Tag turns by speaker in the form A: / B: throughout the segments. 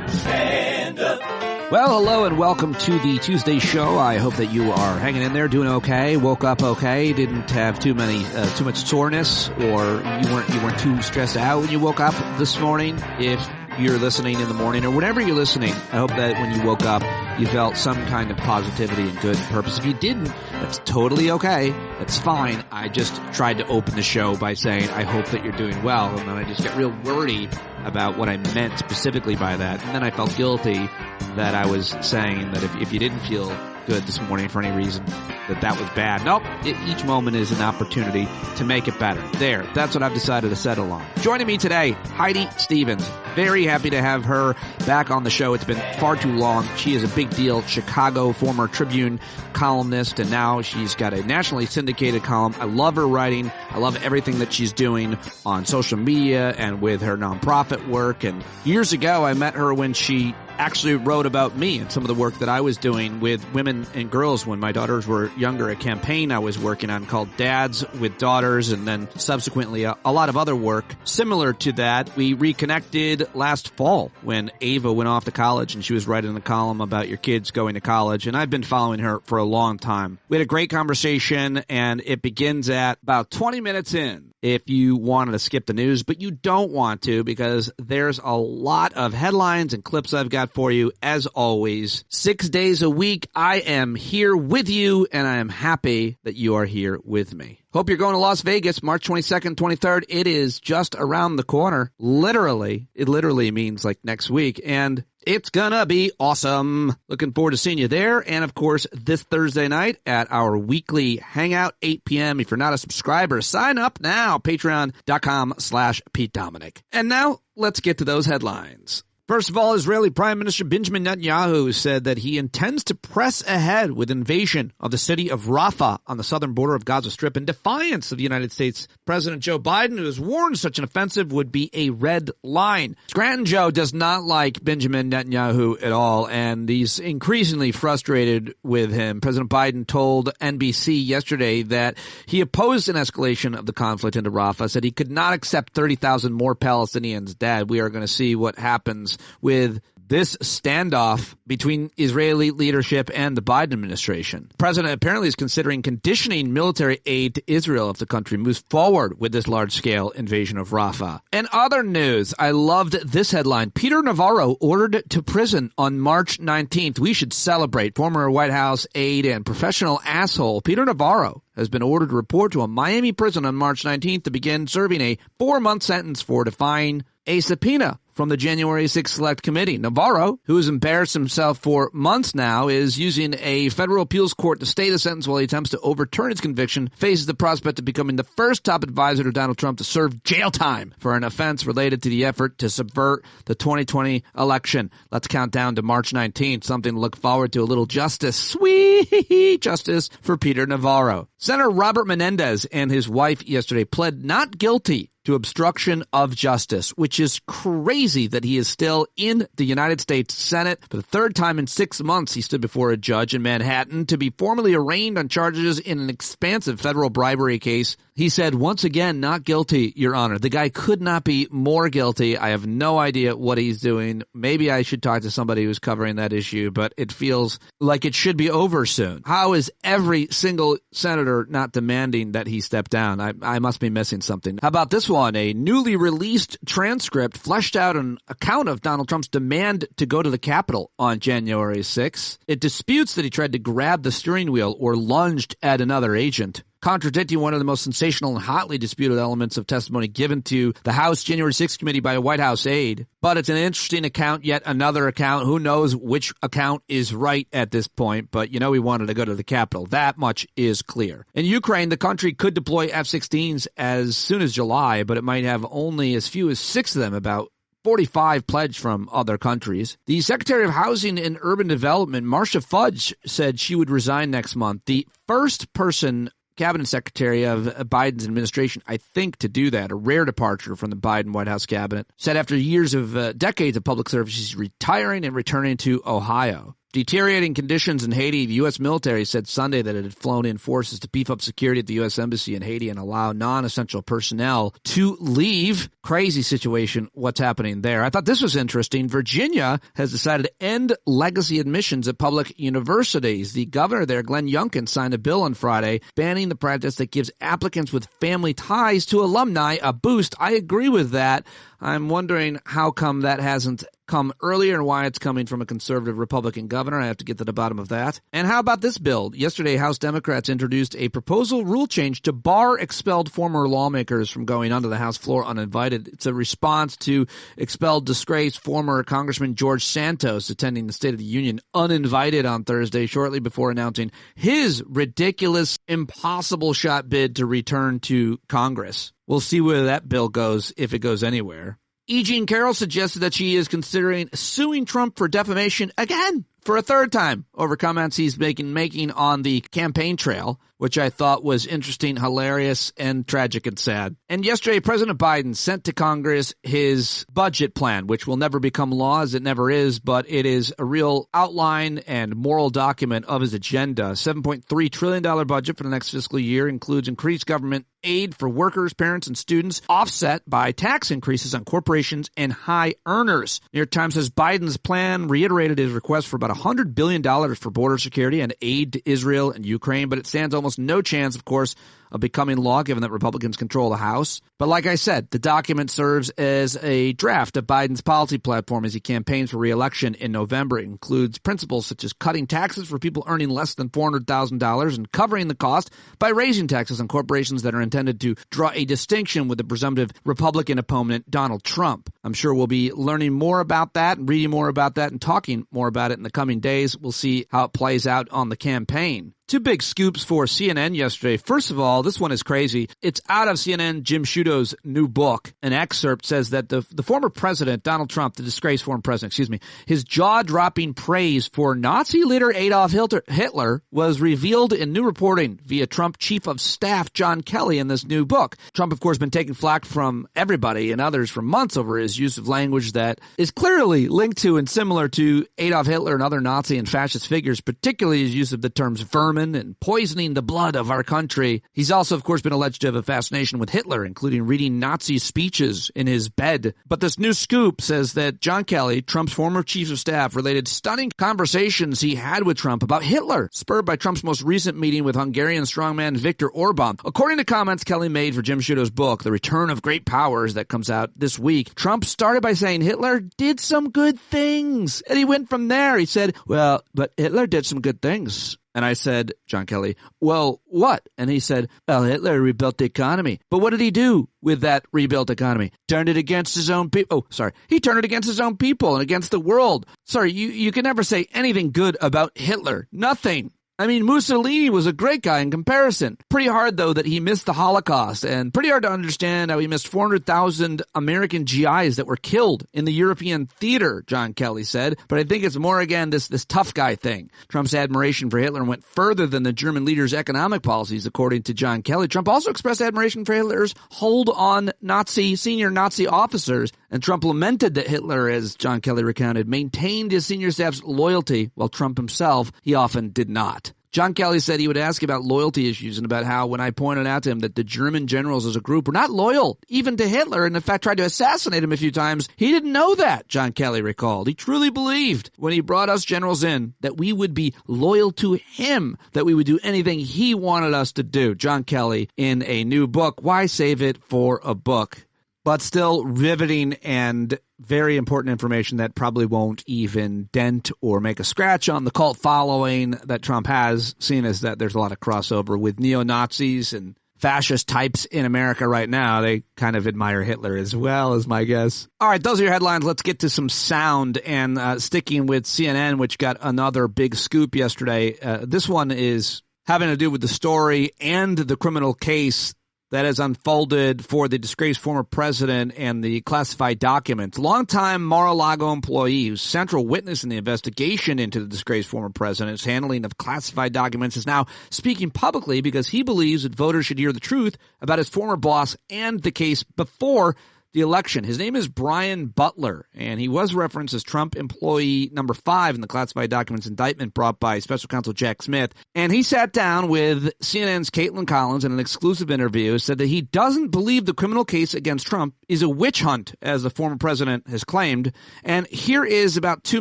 A: Stand up.
B: Well, hello and welcome to the Tuesday show. I hope that you are hanging in there, doing okay, woke up okay, didn't have too much soreness, or you weren't too stressed out when you woke up this morning. If you're listening in the morning or whenever you're listening, I hope that when you woke up, you felt some kind of positivity and good purpose. If you didn't, that's totally okay. That's fine. I just tried to open the show by saying, I hope that you're doing well. And then I just get real worried about what I meant specifically by that. And then I felt guilty that I was saying that if you didn't feel good this morning for any reason, that was bad. Nope. Each moment is an opportunity to make it better. There. That's what I've decided to settle on. Joining me today, Heidi Stevens. Very happy to have her back on the show. It's been far too long. She is a big deal. Chicago, former Tribune columnist, and now she's got a nationally syndicated column. I love her writing. I love everything that she's doing on social media and with her nonprofit work. And years ago, I met her when she actually wrote about me and some of the work that I was doing with women and girls when my daughters were younger, a campaign I was working on called Dads with Daughters, and then subsequently a lot of other work similar to that. We reconnected last fall when Ava went off to college and she was writing a column about your kids going to college, and I've been following her for a long time. We had a great conversation, and it begins at about 20 minutes in. If you wanted to skip the news, but you don't want to because there's a lot of headlines and clips I've got for you. As always, 6 days a week, I am here with you, and I am happy that you are here with me. Hope you're going to Las Vegas, March 22nd, 23rd. It is just around the corner. Literally. It literally means like next week. And it's gonna be awesome. Looking forward to seeing you there. And of course, this Thursday night at our weekly Hangout, 8 p.m. If you're not a subscriber, sign up now. Patreon.com/Pete Dominic. And now let's get to those headlines. First of all, Israeli Prime Minister Benjamin Netanyahu said that he intends to press ahead with invasion of the city of Rafah on the southern border of Gaza Strip in defiance of the United States President Joe Biden, who has warned such an offensive would be a red line. Scranton Joe does not like Benjamin Netanyahu at all, and he's increasingly frustrated with him. President Biden told NBC yesterday that he opposed an escalation of the conflict into Rafah, said he could not accept 30,000 more Palestinians dead. We are going to see what happens with this standoff between Israeli leadership and the Biden administration. The president apparently is considering conditioning military aid to Israel if the country moves forward with this large-scale invasion of Rafah. And other news, I loved this headline. Peter Navarro ordered to prison on March 19th. We should celebrate. Former White House aide and professional asshole Peter Navarro has been ordered to report to a Miami prison on March 19th to begin serving a 4-month sentence for defying a subpoena from the January 6th Select Committee. Navarro, who has embarrassed himself for months now, is using a federal appeals court to stay the sentence while he attempts to overturn his conviction, faces the prospect of becoming the first top advisor to Donald Trump to serve jail time for an offense related to the effort to subvert the 2020 election. Let's count down to March 19th, something to look forward to, a little justice, sweet justice for Peter Navarro. Senator Robert Menendez and his wife yesterday pled not guilty to obstruction of justice, which is crazy that he is still in the United States Senate. For the third time in 6 months, he stood before a judge in Manhattan to be formally arraigned on charges in an expansive federal bribery case. He said, once again, not guilty, Your Honor. The guy could not be more guilty. I have no idea what he's doing. Maybe I should talk to somebody who's covering that issue, but it feels like it should be over soon. How is every single senator not demanding that he step down? I must be missing something. How about this one? A newly released transcript fleshed out an account of Donald Trump's demand to go to the Capitol on January 6th. It disputes that he tried to grab the steering wheel or lunged at another agent, contradicting one of the most sensational and hotly disputed elements of testimony given to the House January 6th committee by a White House aide. But it's an interesting account, yet another account. Who knows which account is right at this point, but you know he wanted to go to the Capitol. That much is clear. In Ukraine, the country could deploy F-16s as soon as July, but it might have only as few as 6 of them, about 45 pledged from other countries. The Secretary of Housing and Urban Development, Marcia Fudge, said she would resign next month. The first person cabinet secretary of Biden's administration, I think, to do that, a rare departure from the Biden White House cabinet, said after years of decades of public service, she's retiring and returning to Ohio. Deteriorating conditions in Haiti. The U.S. military said Sunday that it had flown in forces to beef up security at the U.S. Embassy in Haiti and allow non-essential personnel to leave. Crazy situation, what's happening there. I thought this was interesting. Virginia has decided to end legacy admissions at public universities. The governor there, Glenn Youngkin, signed a bill on Friday banning the practice that gives applicants with family ties to alumni a boost. I agree with that. I'm wondering how come that hasn't come earlier and why it's coming from a conservative Republican governor. I have to get to the bottom of that. And how about this bill? Yesterday, House Democrats introduced a proposal rule change to bar expelled former lawmakers from going onto the House floor uninvited. It's a response to expelled, disgraced former Congressman George Santos attending the State of the Union uninvited on Thursday, shortly before announcing his ridiculous, impossible shot bid to return to Congress. We'll see where that bill goes, if it goes anywhere. E. Jean Carroll suggested that she is considering suing Trump for defamation again for a third time over comments he's making on the campaign trail, which I thought was interesting, hilarious, and tragic and sad. And yesterday, President Biden sent to Congress his budget plan, which will never become law, as it never is, but it is a real outline and moral document of his agenda. $7.3 trillion budget for the next fiscal year includes increased government aid for workers, parents, and students, offset by tax increases on corporations and high earners. New York Times says Biden's plan reiterated his request for about $100 billion for border security and aid to Israel and Ukraine, but it stands almost no chance, of course, of becoming law, given that Republicans control the House. But like I said, the document serves as a draft of Biden's policy platform as he campaigns for re-election in November. It includes principles such as cutting taxes for people earning less than $400,000 and covering the cost by raising taxes on corporations that are intended to draw a distinction with the presumptive Republican opponent, Donald Trump. I'm sure we'll be learning more about that and reading more about that and talking more about it in the coming days. We'll see how it plays out on the campaign. Two big scoops for CNN yesterday. First of all, this one is crazy. It's out of CNN Jim Sciutto's new book. An excerpt says that the former president, Donald Trump, the disgraced former president, his jaw-dropping praise for Nazi leader Adolf Hitler was revealed in new reporting via Trump Chief of Staff John Kelly in this new book. Trump, of course, been taking flack from everybody and others for months over his use of language that is clearly linked to and similar to Adolf Hitler and other Nazi and fascist figures, particularly his use of the terms vermin and poisoning the blood of our country. He's also, of course, been alleged to have a fascination with Hitler, including reading Nazi speeches in his bed. But this new scoop says that John Kelly, Trump's former chief of staff, related stunning conversations he had with Trump about Hitler, spurred by Trump's most recent meeting with Hungarian strongman Viktor Orban. According to comments Kelly made for Jim Sciutto's book, The Return of Great Powers, that comes out this week, Trump started by saying Hitler did some good things. And he went from there. He said, well, but Hitler did some good things. And I said, John Kelly, well, what? And he said, well, Hitler rebuilt the economy. But what did he do with that rebuilt economy? Turned it against his own people. Oh, sorry. He turned it against his own people and against the world. Sorry, you can never say anything good about Hitler. Nothing. I mean, Mussolini was a great guy in comparison. Pretty hard, though, that he missed the Holocaust, and pretty hard to understand how he missed 400,000 American GIs that were killed in the European theater, John Kelly said. But I think it's more, again, this tough guy thing. Trump's admiration for Hitler went further than the German leader's economic policies, according to John Kelly. Trump also expressed admiration for Hitler's hold on senior Nazi officers, and Trump lamented that Hitler, as John Kelly recounted, maintained his senior staff's loyalty, while Trump himself, he often did not. John Kelly said he would ask about loyalty issues and about how, when I pointed out to him that the German generals as a group were not loyal even to Hitler and in fact tried to assassinate him a few times, he didn't know that, John Kelly recalled. He truly believed when he brought us generals in that we would be loyal to him, that we would do anything he wanted us to do. John Kelly in a new book, Why Save It for a Book? But still riveting and very important information that probably won't even dent or make a scratch on the cult following that Trump has, seeing as that there's a lot of crossover with neo-Nazis and fascist types in America right now. They kind of admire Hitler as well, is my guess. All right, those are your headlines. Let's get to some sound, and sticking with CNN, which got another big scoop yesterday. This one is having to do with the story and the criminal case that has unfolded for the disgraced former president and the classified documents. Longtime Mar-a-Lago employee who's central witness in the investigation into the disgraced former president's handling of classified documents is now speaking publicly because he believes that voters should hear the truth about his former boss and the case before the election. His name is Brian Butler, and he was referenced as Trump employee number 5 in the classified documents indictment brought by special counsel Jack Smith. And he sat down with CNN's Caitlin Collins in an exclusive interview, said that he doesn't believe the criminal case against Trump is a witch hunt, as the former president has claimed. And here is about 2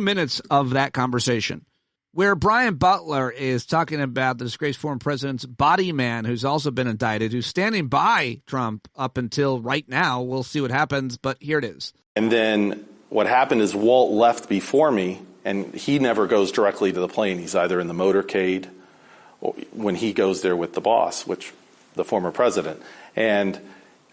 B: minutes of that conversation, where Brian Butler is talking about the disgraced former president's body man, who's also been indicted, who's standing by Trump up until right now. We'll see what happens, but here it is.
A: And then what happened is Walt left before me, and he never goes directly to the plane. He's either in the motorcade or when he goes there with the boss, which the former president. And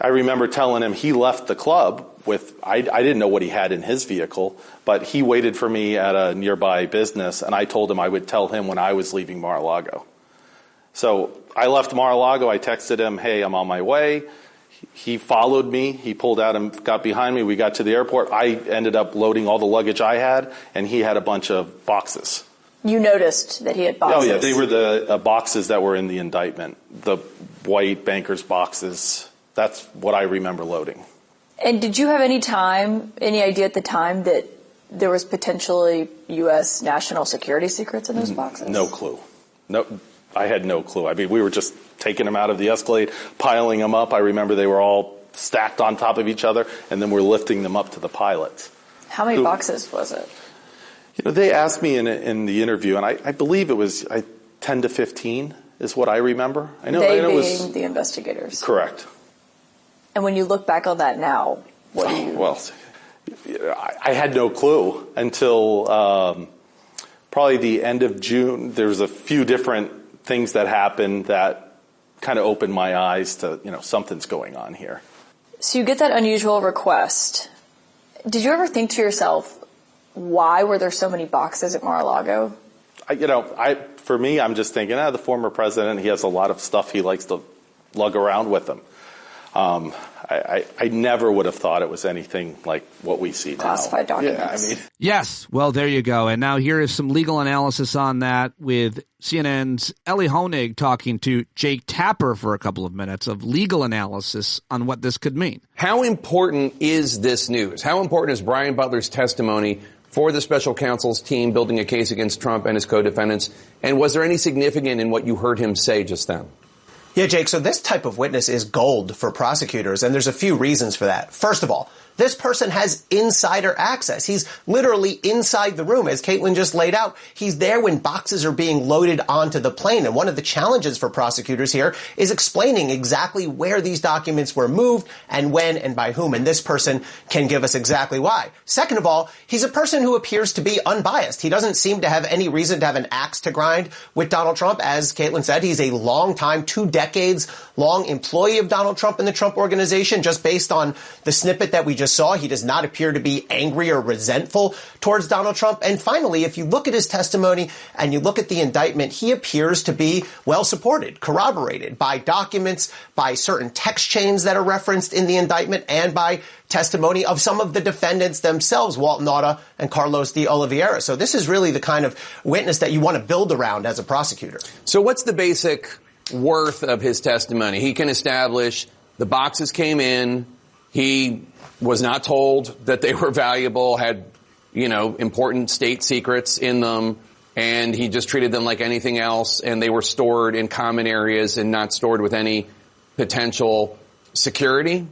A: I remember telling him he left the club with, I didn't know what he had in his vehicle, but he waited for me at a nearby business, and I told him I would tell him when I was leaving Mar-a-Lago. So I left Mar-a-Lago. I texted him, hey, I'm on my way. He followed me. He pulled out and got behind me. We got to the airport. I ended up loading all the luggage I had, and he had a bunch of boxes. You noticed that he had boxes? Oh, yeah. They were the boxes that were in the indictment, the white banker's boxes. That's what I remember loading. And did you have any idea at the time that there was potentially U.S. national security secrets in those boxes? No clue. No, I had no clue. I mean, we were just taking them out of the Escalade, piling them up. I remember they were all stacked on top of each other, and then we're lifting them up to the pilots. How many boxes was it? You know, they asked me in the interview, and I believe it was 10 to 15 is what I remember. I know being the investigators. Correct. And when you look back on that now, what do you... Well, I had no clue until probably the end of June. There was a few different things that happened that kind of opened my eyes to, something's going on here. So you get that unusual request. Did you ever think to yourself, why were there so many boxes at Mar-a-Lago? For me, I'm just thinking, the former president, he has a lot of stuff he likes to lug around with him. I never would have thought it was anything like what we see now. Classified documents. Yeah,
B: Yes. Well, there you go. And now here is some legal analysis on that with CNN's Ellie Honig talking to Jake Tapper for a couple of minutes of legal analysis on what this could mean.
C: How important is this news? How important is Brian Butler's testimony for the special counsel's team building a case against Trump and his co-defendants? And was there any significance in what you heard him say just then?
D: Yeah, Jake, so this type of witness is gold for prosecutors, and there's a few reasons for that. First of all, this person has insider access. He's literally inside the room. As Caitlin just laid out, he's there when boxes are being loaded onto the plane. And one of the challenges for prosecutors here is explaining exactly where these documents were moved and when and by whom. And this person can give us exactly why. Second of all, he's a person who appears to be unbiased. He doesn't seem to have any reason to have an axe to grind with Donald Trump. As Caitlin said, he's a long time, 2 decades long employee of Donald Trump and the Trump Organization. Just based on the snippet that we just saw, he does not appear to be angry or resentful towards Donald Trump. And finally, if you look at his testimony and you look at the indictment, he appears to be well supported, corroborated by documents, by certain text chains that are referenced in the indictment, and by testimony of some of the defendants themselves, Walt Nauta and Carlos de Oliveira. So this is really the kind of witness that you want to build around as a prosecutor.
C: So what's the basic worth of his testimony? He can establish the boxes came in, he was not told that they were valuable, had, important state secrets in them, and he just treated them like anything else, and they were stored in common areas and not stored with any potential security?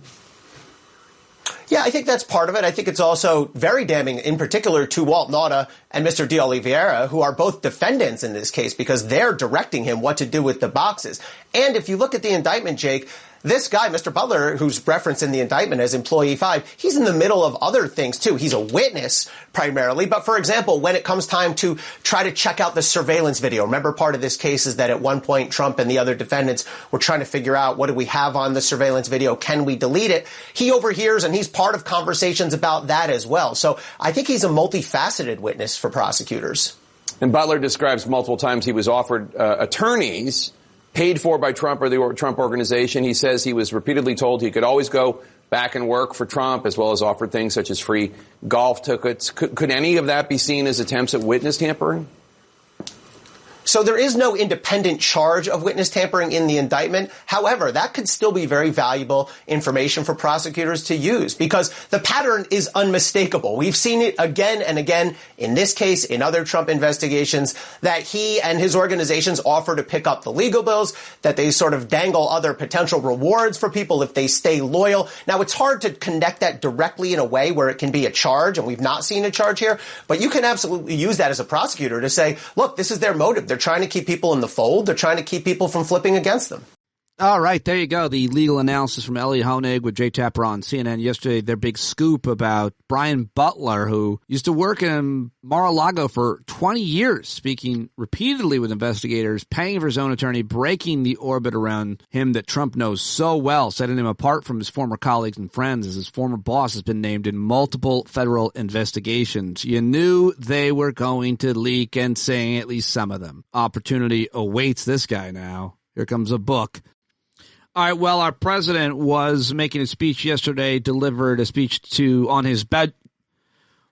D: Yeah, I think that's part of it. I think it's also very damning, in particular, to Walt Nauta and Mr. de Oliveira, who are both defendants in this case, because they're directing him what to do with the boxes. And if you look at the indictment, Jake, this guy, Mr. Butler, who's referenced in the indictment as Employee 5, he's in the middle of other things, too. He's a witness, primarily. But, for example, when it comes time to try to check out the surveillance video, remember part of this case is that at one point Trump and the other defendants were trying to figure out, what do we have on the surveillance video? Can we delete it? He overhears, and he's part of conversations about that as well. So I think he's a multifaceted witness for prosecutors.
C: And Butler describes multiple times he was offered attorneys paid for by Trump or the Trump Organization. He says he was repeatedly told he could always go back and work for Trump, as well as offered things such as free golf tickets. Could any of that be seen as attempts at witness tampering?
D: So there is no independent charge of witness tampering in the indictment. However, that could still be very valuable information for prosecutors to use because the pattern is unmistakable. We've seen it again and again in this case, in other Trump investigations, that he and his organizations offer to pick up the legal bills, that they sort of dangle other potential rewards for people if they stay loyal. Now, it's hard to connect that directly in a way where it can be a charge, and we've not seen a charge here, but you can absolutely use that as a prosecutor to say, look, this is their motive. They're trying to keep people in the fold. They're trying to keep people from flipping against them.
B: All right, there you go. The legal analysis from Elliot Honig with Jay Tapper on CNN yesterday. Their big scoop about Brian Butler, who used to work in Mar-a-Lago for 20 years, speaking repeatedly with investigators, paying for his own attorney, breaking the orbit around him that Trump knows so well, setting him apart from his former colleagues and friends as his former boss has been named in multiple federal investigations. You knew they were going to leak and say at least some of them. Opportunity awaits this guy now. Here comes a book. All right, well, our president was making a speech yesterday, delivered a speech on his bed.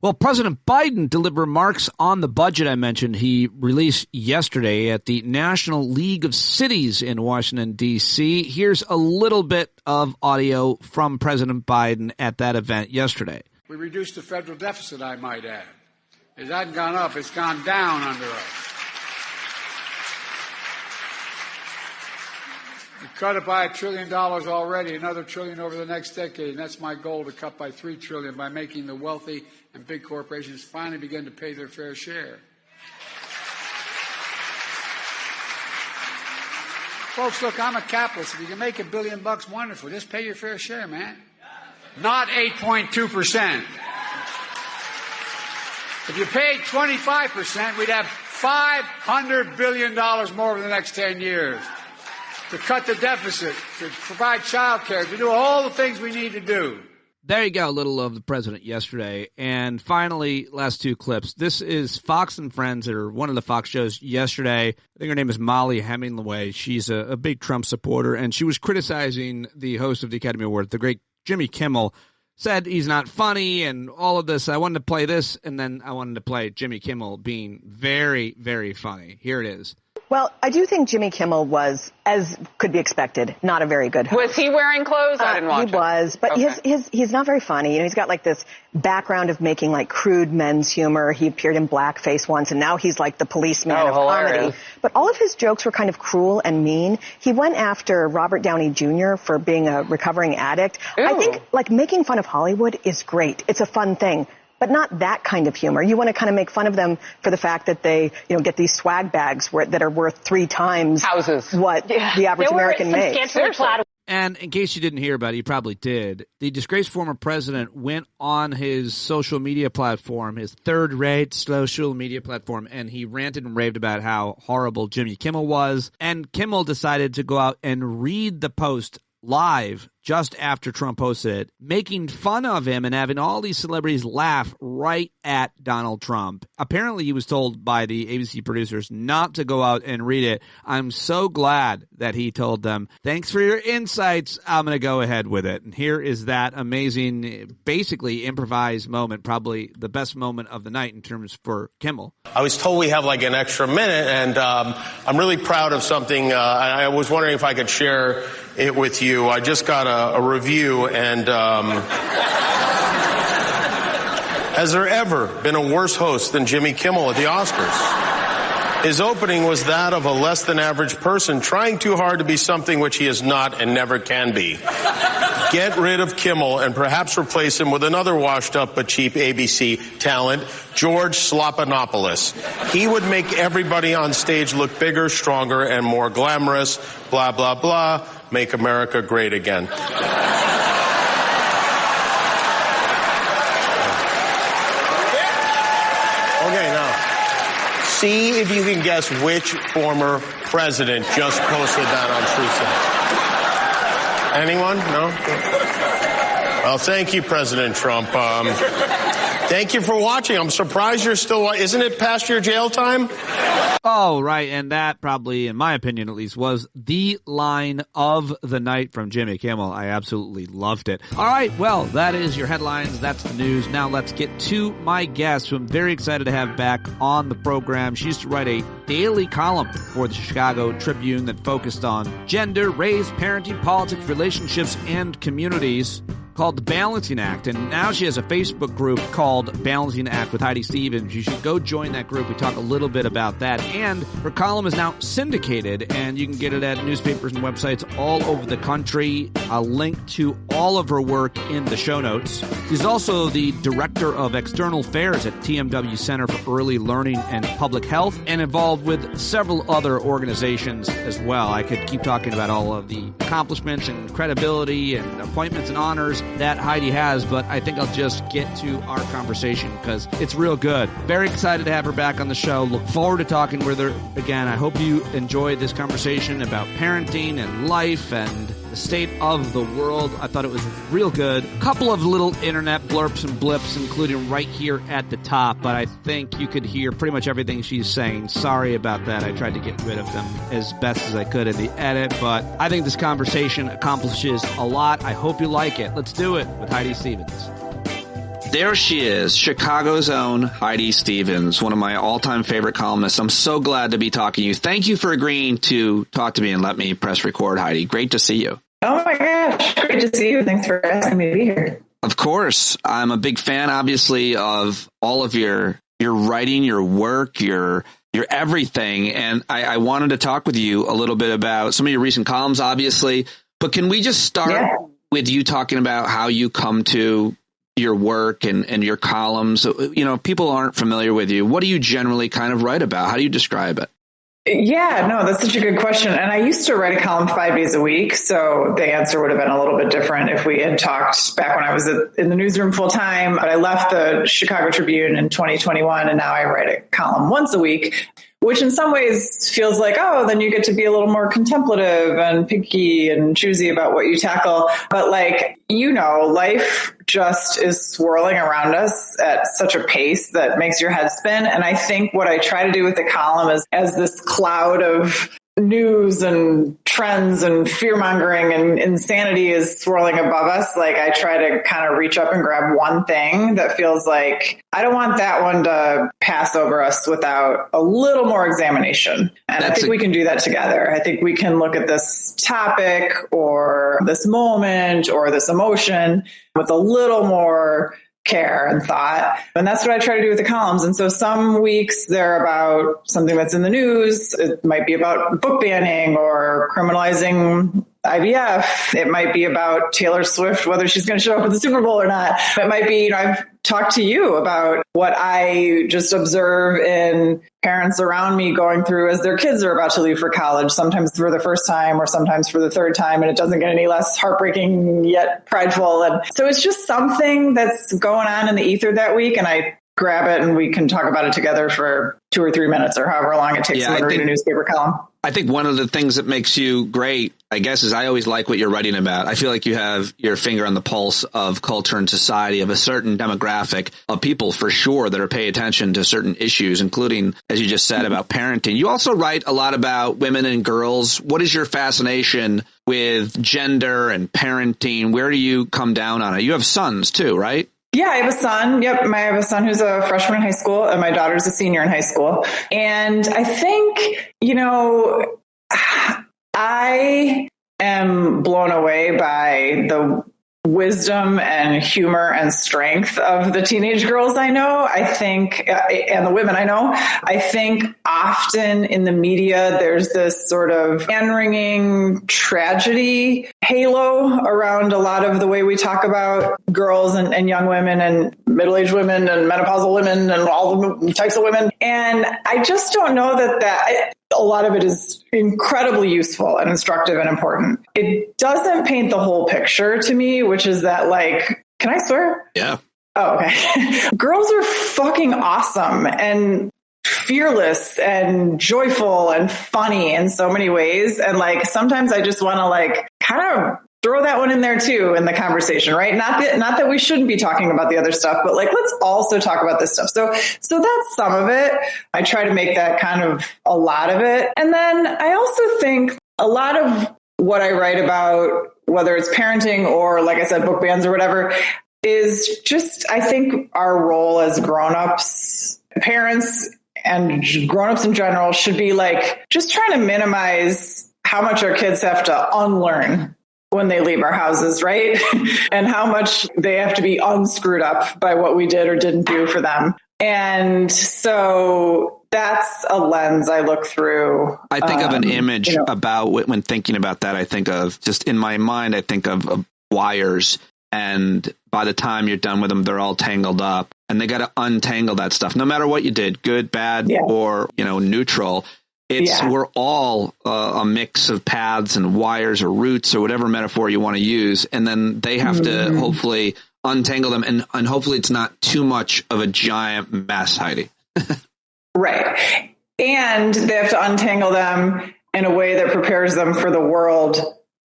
B: Well, President Biden delivered remarks on the budget I mentioned he released yesterday at the National League of Cities in Washington, D.C. Here's a little bit of audio from President Biden at that event yesterday.
E: We reduced the federal deficit, I might add. It hasn't gone up, it's gone down under us. We cut it by $1 trillion already, another $1 trillion over the next decade, and that's my goal, to cut by $3 trillion by making the wealthy and big corporations finally begin to pay their fair share. Folks, look, I'm a capitalist. If you can make $1 billion, wonderful. Just pay your fair share, man. Not 8.2%. If you paid 25%, we'd have $500 billion more over the next 10 years. To cut the deficit, to provide child care, to do all the things we need to do.
B: There you go, a little of the president yesterday. And finally, last two clips. This is Fox and Friends, or one of the Fox shows yesterday. I think her name is Molly Hemingway. She's a big Trump supporter, and she was criticizing the host of the Academy Award, the great Jimmy Kimmel. Said he's not funny and all of this. I wanted to play this, and then I wanted to play Jimmy Kimmel being very, very funny. Here it is.
F: Well, I do think Jimmy Kimmel was, as could be expected, not a very good host.
G: Was he wearing clothes? I didn't watch it.
F: He was, but
G: okay.
F: He's not very funny. You know, he's got like this background of making like crude men's humor. He appeared in blackface once, and now he's like the policeman of comedy. But all of his jokes were kind of cruel and mean. He went after Robert Downey Jr. for being a recovering addict.
G: Ooh.
F: I think like making fun of Hollywood is great. It's a fun thing. But not that kind of humor. You want to kind of make fun of them for the fact that they, you know, get these swag bags that are worth 3 times
G: houses
F: what the average American makes.
B: And in case you didn't hear about it, you probably did. The disgraced former president went on his social media platform, his third-rate social media platform, and he ranted and raved about how horrible Jimmy Kimmel was. And Kimmel decided to go out and read the post live just after Trump posted it, making fun of him and having all these celebrities laugh right at Donald Trump. Apparently, he was told by the ABC producers not to go out and read it. I'm so glad that he told them, thanks for your insights. I'm going to go ahead with it. And here is that amazing, basically improvised moment, probably the best moment of the night in terms for Kimmel.
H: I was told we have like an extra minute, and I'm really proud of something. I was wondering if I could share it with you. I just got a review, and has there ever been a worse host than Jimmy Kimmel at the Oscars? His opening was that of a less than average person trying too hard to be something which he is not and never can be. Get rid of Kimmel and perhaps replace him with another washed up but cheap ABC talent, George Slopanopoulos. He would make everybody on stage look bigger, stronger, and more glamorous. Blah, blah, blah. Make America great again. Okay, now, see if you can guess which former president just posted that on Truth. Anyone? No? Well, thank you, President Trump. Thank you for watching. I'm surprised you're still, isn't it past your jail time?
B: Oh, right. And that probably, in my opinion at least, was the line of the night from Jimmy Kimmel. I absolutely loved it. All right. Well, that is your headlines. That's the news. Now let's get to my guest, who I'm very excited to have back on the program. She used to write a daily column for the Chicago Tribune that focused on gender, race, parenting, politics, relationships, and communities, called The Balancing Act. And now she has a Facebook group called Balancing Act with Heidi Stevens. You should go join that group. We talk a little bit about that. And her column is now syndicated, and you can get it at newspapers and websites all over the country. I'll link to all of her work in the show notes. She's also the Director of External Affairs at TMW Center for Early Learning and Public Health, and involved with several other organizations as well. I could keep talking about all of the accomplishments and credibility and appointments and honors that Heidi has, but I think I'll just get to our conversation because it's real good. Very excited to have her back on the show. Look forward to talking with her again. I hope you enjoyed this conversation about parenting and life and the state of the world. I thought it was real good. A couple of little internet blurps and blips, including right here at the top, but I think you could hear pretty much everything she's saying. Sorry about that. I tried to get rid of them as best as I could in the edit, but I think this conversation accomplishes a lot. I hope you like it. Let's do it with Heidi Stevens. There she is, Chicago's own Heidi Stevens, one of my all-time favorite columnists. I'm so glad to be talking to you. Thank you for agreeing to talk to me and let me press record, Heidi. Great to see you.
G: Oh my gosh, great to see you. Thanks for asking me to be here.
B: Of course. I'm a big fan, obviously, of all of your writing, your work, your everything. And I wanted to talk with you a little bit about some of your recent columns, obviously. But can we just start with you talking about how you come to your work and your columns? You know, if people aren't familiar with you, what do you generally kind of write about? How do you describe it?
G: Yeah, no, that's such a good question. And I used to write a column 5 days a week, so the answer would have been a little bit different if we had talked back when I was in the newsroom full time. But I left the Chicago Tribune in 2021, and now I write a column once a week, which in some ways feels like, oh, then you get to be a little more contemplative and picky and choosy about what you tackle. But life just is swirling around us at such a pace that makes your head spin. And I think what I try to do with the column is, as this cloud of news and trends and fear-mongering and insanity is swirling above us, I try to kind of reach up and grab one thing that feels like I don't want that one to pass over us without a little more examination. And I think we can do that together. I think we can look at this topic or this moment or this emotion with a little more care and thought. And that's what I try to do with the columns. And so some weeks they're about something that's in the news. It might be about book banning or criminalizing IVF. It might be about Taylor Swift, whether she's going to show up at the Super Bowl or not. It might be, I've talked to you about what I just observe in parents around me going through as their kids are about to leave for college, sometimes for the first time or sometimes for the third time. And it doesn't get any less heartbreaking yet prideful. And so it's just something that's going on in the ether that week. And I grab it and we can talk about it together for 2 or 3 minutes or however long it takes someone to read a newspaper column.
B: I think one of the things that makes you great, I guess, is I always like what you're writing about. I feel like you have your finger on the pulse of culture and society, of a certain demographic of people, for sure, that are paying attention to certain issues, including, as you just said, about parenting. You also write a lot about women and girls. What is your fascination with gender and parenting? Where do you come down on it? You have sons, too, right?
G: Yeah, I have a son. Yep. I have a son who's a freshman in high school and my daughter's a senior in high school. And I think, I am blown away by the wisdom and humor and strength of the teenage girls I know. I think, and the women I know, I think often in the media, there's this sort of hand-wringing tragedy halo around a lot of the way we talk about girls and young women and middle-aged women and menopausal women and all the types of women. And I just don't know that a lot of it is incredibly useful and instructive and important. It doesn't paint the whole picture to me, which is that, can I swear?
B: Yeah.
G: Oh, okay. Girls are fucking awesome and fearless and joyful and funny in so many ways. And sometimes I just want to kind of throw that one in there too in the conversation, right? Not that we shouldn't be talking about the other stuff, but like, let's also talk about this stuff. So that's some of it. I try to make that kind of a lot of it. And then I also think a lot of what I write about, whether it's parenting or, like I said, book bans or whatever, is just, I think our role as grownups, parents and grownups in general, should be like just trying to minimize how much our kids have to unlearn when they leave our houses, right? And how much they have to be unscrewed up by what we did or didn't do for them. And so that's a lens I look through.
B: I think of an image about when thinking about that. I think of, just in my mind, I think of wires. And by the time you're done with them, they're all tangled up, and they got to untangle that stuff. No matter what you did, good, bad, or, neutral. We're all a mix of paths and wires or roots or whatever metaphor you want to use. And then they have to hopefully untangle them. And hopefully it's not too much of a giant mess, Heidi.
G: Right. And they have to untangle them in a way that prepares them for the world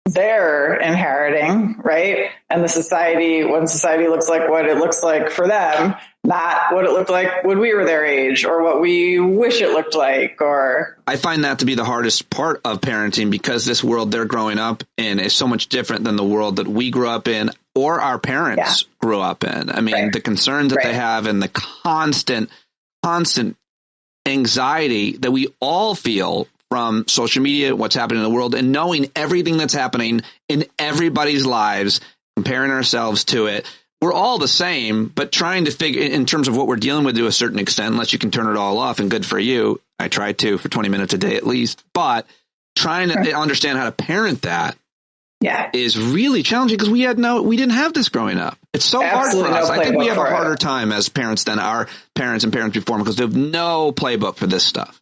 G: they're inheriting, right? And the society, when society looks like what it looks like for them, not what it looked like when we were their age or what we wish it looked like. Or
B: I find that to be the hardest part of parenting, because this world they're growing up in is so much different than the world that we grew up in or our parents grew up in. I mean, the concerns that they have and the constant anxiety that we all feel from social media, what's happening in the world, and knowing everything that's happening in everybody's lives, comparing ourselves to it. We're all the same, but trying to figure, in terms of what we're dealing with to a certain extent, unless you can turn it all off, and good for you. I try to for 20 minutes a day at least, but trying to understand how to parent that is really challenging, because we didn't have this growing up. It's so hard for us. I think we have a harder time as parents than our parents and parents before, because they have no playbook for this stuff.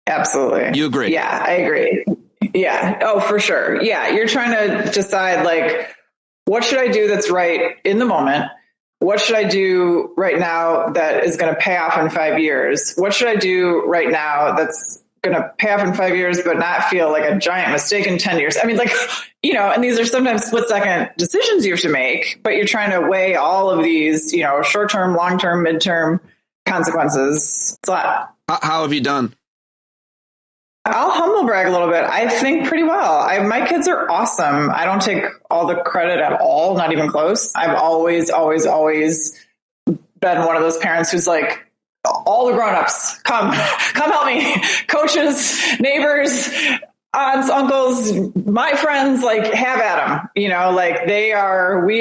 G: Absolutely.
B: You agree?
G: Yeah, I agree. Yeah. Oh, for sure. Yeah. You're trying to decide, like, what should I do that's right in the moment? What should I do right now that is going to pay off in 5 years? What should I do right now that's going to pay off in 5 years, but not feel like a giant mistake in 10 years? I mean, like, and these are sometimes split second decisions you have to make, but you're trying to weigh all of these, short-term, long-term, midterm consequences. It's a lot.
B: How have you done?
G: I'll humble brag a little bit. I think pretty well. My kids are awesome. I don't take all the credit at all, not even close. I've always, always, always been one of those parents who's like, all the grownups, come help me. Coaches, neighbors, aunts, uncles, my friends, like, have at them. Like, we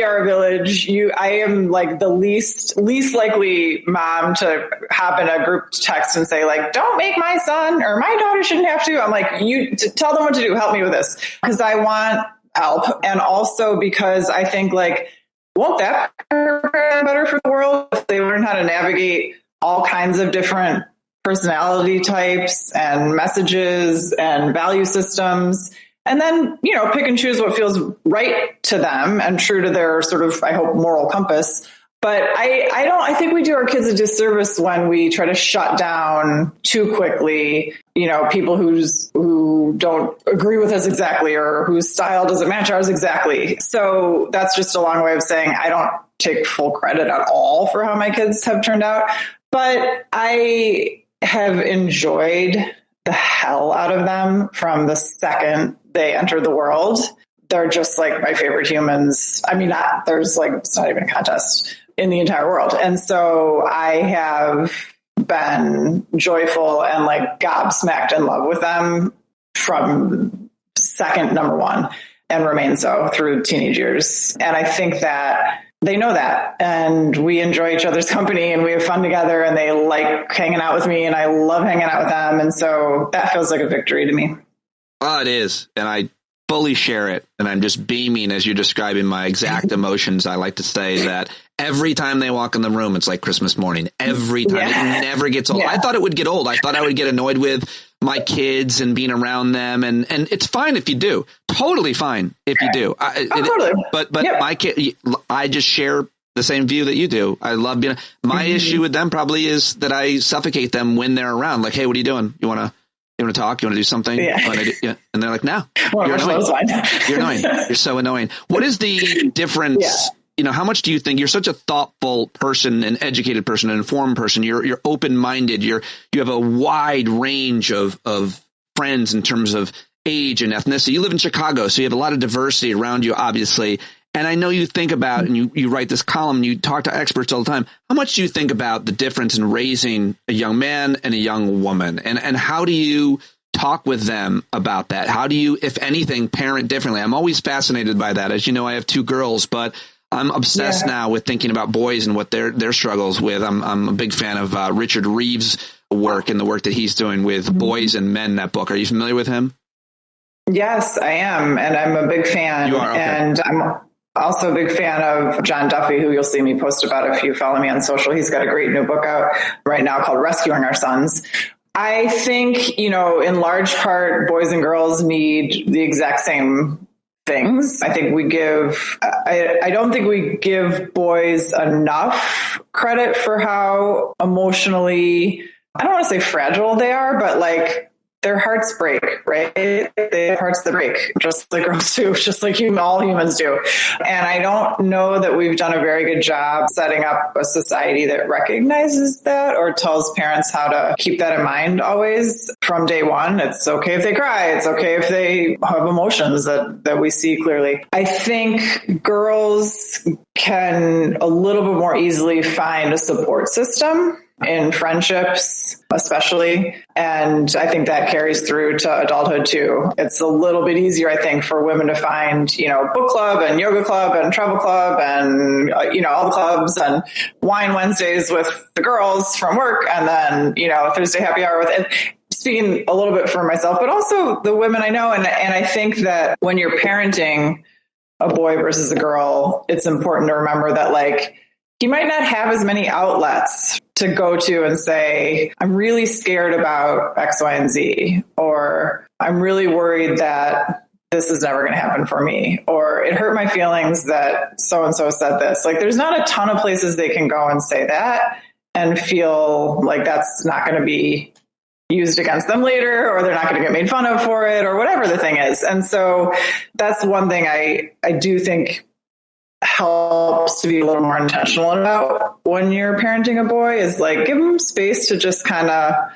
G: are a village. I am like the least likely mom to hop in a group text and say, like, don't make my son or my daughter shouldn't have to. I'm like, you tell them what to do. Help me with this, because I want help. And also because I think, like, won't that prepare better for the world if they learn how to navigate all kinds of different personality types and messages and value systems, and then, pick and choose what feels right to them and true to their sort of, I hope, moral compass. But I think we do our kids a disservice when we try to shut down too quickly, people who don't agree with us exactly, or whose style doesn't match ours exactly. So that's just a long way of saying I don't take full credit at all for how my kids have turned out. But I have enjoyed the hell out of them from the second they entered the world. They're just like my favorite humans. I mean, it's not even a contest in the entire world. And so I have been joyful and like gobsmacked in love with them from second number one, and remain so through teenage years. And I think that they know that, and we enjoy each other's company, and we have fun together, and they like hanging out with me, and I love hanging out with them. And so that feels like a victory to me.
B: Oh, it is. And I fully share it. And I'm just beaming as you're describing my exact emotions. I like to say that every time they walk in the room, it's like Christmas morning. Every time. It never gets old. I thought it would get old. I thought I would get annoyed with my kids and being around them. And it's fine if you do. Totally fine if you do.
G: Totally.
B: But my kid, I just share the same view that you do. I love being, my issue with them probably is that I suffocate them when they're around. Like, hey, what are you doing? You want to You want to talk? You want to do something?
G: Yeah.
B: And they're like, no,
G: well,
B: you're annoying. You're annoying. You're so annoying. What is the difference? Yeah. How much do you think you're such a thoughtful person, an educated person, an informed person? You're open-minded. You have a wide range of friends in terms of age and ethnicity. You live in Chicago, so you have a lot of diversity around you, obviously. And I know you think about, and you write this column, you talk to experts all the time. How much do you think about the difference in raising a young man and a young woman? And how do you talk with them about that? How do you, if anything, parent differently? I'm always fascinated by that. As you know, I have 2 girls, but I'm obsessed now with thinking about boys and what their struggles with. I'm a big fan of Richard Reeves' work and the work that he's doing with boys and men, that book. Are you familiar with him?
G: Yes, I am. And I'm a big fan.
B: You are? Okay.
G: And I'm also a big fan of John Duffy, who you'll see me post about if you follow me on social. He's got a great new book out right now called Rescuing Our Sons. I think, in large part, boys and girls need the exact same things. I think I don't think we give boys enough credit for how emotionally, I don't want to say fragile they are, but their hearts break, right? They have hearts that break, just like girls do, just like all humans do. And I don't know that we've done a very good job setting up a society that recognizes that or tells parents how to keep that in mind always from day one. It's okay if they cry. It's okay if they have emotions that we see clearly. I think girls can a little bit more easily find a support system in friendships, especially. And I think that carries through to adulthood too. It's a little bit easier, I think, for women to find, book club and yoga club and travel club and, all the clubs and wine Wednesdays with the girls from work. And then, Thursday happy hour with it. Speaking a little bit for myself, but also the women I know. And I think that when you're parenting a boy versus a girl, it's important to remember that he might not have as many outlets to go to and say, I'm really scared about X, Y, and Z, or I'm really worried that this is never going to happen for me, or it hurt my feelings that so-and-so said this. There's not a ton of places they can go and say that and feel like that's not going to be used against them later, or they're not going to get made fun of for it, or whatever the thing is. And so that's one thing I do think helps to be a little more intentional about when you're parenting a boy is give them space to just kind of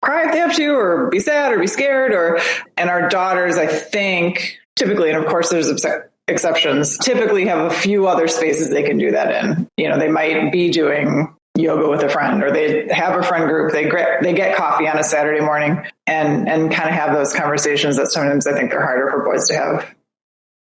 G: cry if they have to, or be sad or be scared, and our daughters, I think typically, and of course there's exceptions, typically have a few other spaces they can do that in. They might be doing yoga with a friend, or they have a friend group, they get coffee on a Saturday morning and kind of have those conversations that sometimes I think are harder for boys to have.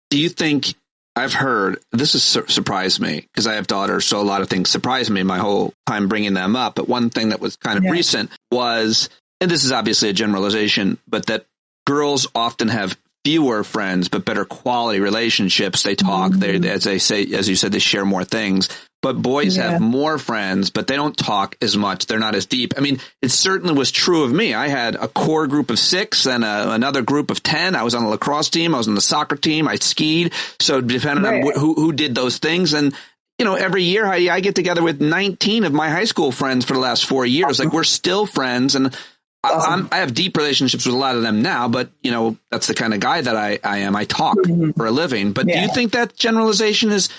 B: Do you think, I've heard, this has surprised me because I have daughters, so a lot of things surprised me my whole time bringing them up. But one thing that was kind of recent was, and this is obviously a generalization, but that girls often have fewer friends, but better quality relationships. They talk, as they say, as you said, they share more things. But boys have more friends, but they don't talk as much. They're not as deep. I mean, it certainly was true of me. I had a core group of 6 and another group of 10. I was on the lacrosse team. I was on the soccer team. I skied. So depending on who did those things. And, every year I get together with 19 of my high school friends for the last 4 years. We're still friends. And I have deep relationships with a lot of them now, but, that's the kind of guy that I am. I talk for a living. But do you think that generalization is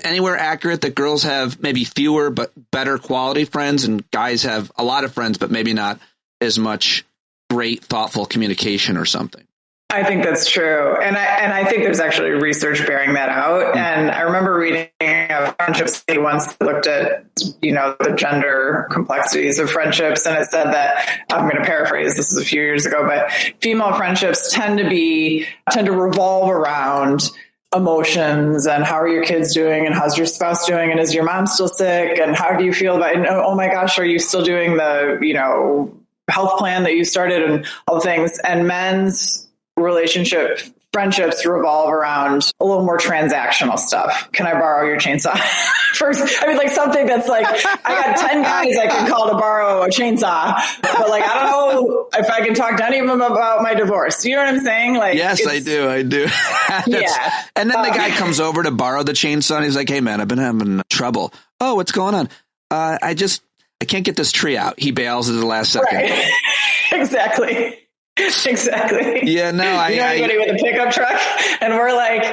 B: anywhere accurate, that girls have maybe fewer but better quality friends and guys have a lot of friends but maybe not as much great, thoughtful communication or something?
G: I think that's true. And I think there's actually research bearing that out. And I remember reading a friendship study once that looked at, the gender complexities of friendships. And it said that, I'm going to paraphrase, this was a few years ago, but female friendships tend to revolve around emotions and how are your kids doing and how's your spouse doing and is your mom still sick and how do you feel about it? Oh my gosh, are you still doing the, health plan that you started and all the things? And men's friendships revolve around a little more transactional stuff. Can I borrow your chainsaw? First, something that's I got 10 guys I can call to borrow a chainsaw, but I don't know if I can talk to any of them about my divorce. You know what I'm saying?
B: Yes, I do.
G: Yeah.
B: And then the guy comes over to borrow the chainsaw and he's like, hey man, I've been having trouble. Oh, what's going on? I can't get this tree out. He bails at the last second.
G: Right. Exactly. Exactly.
B: Yeah, no,
G: anybody with a pickup truck? And we're like,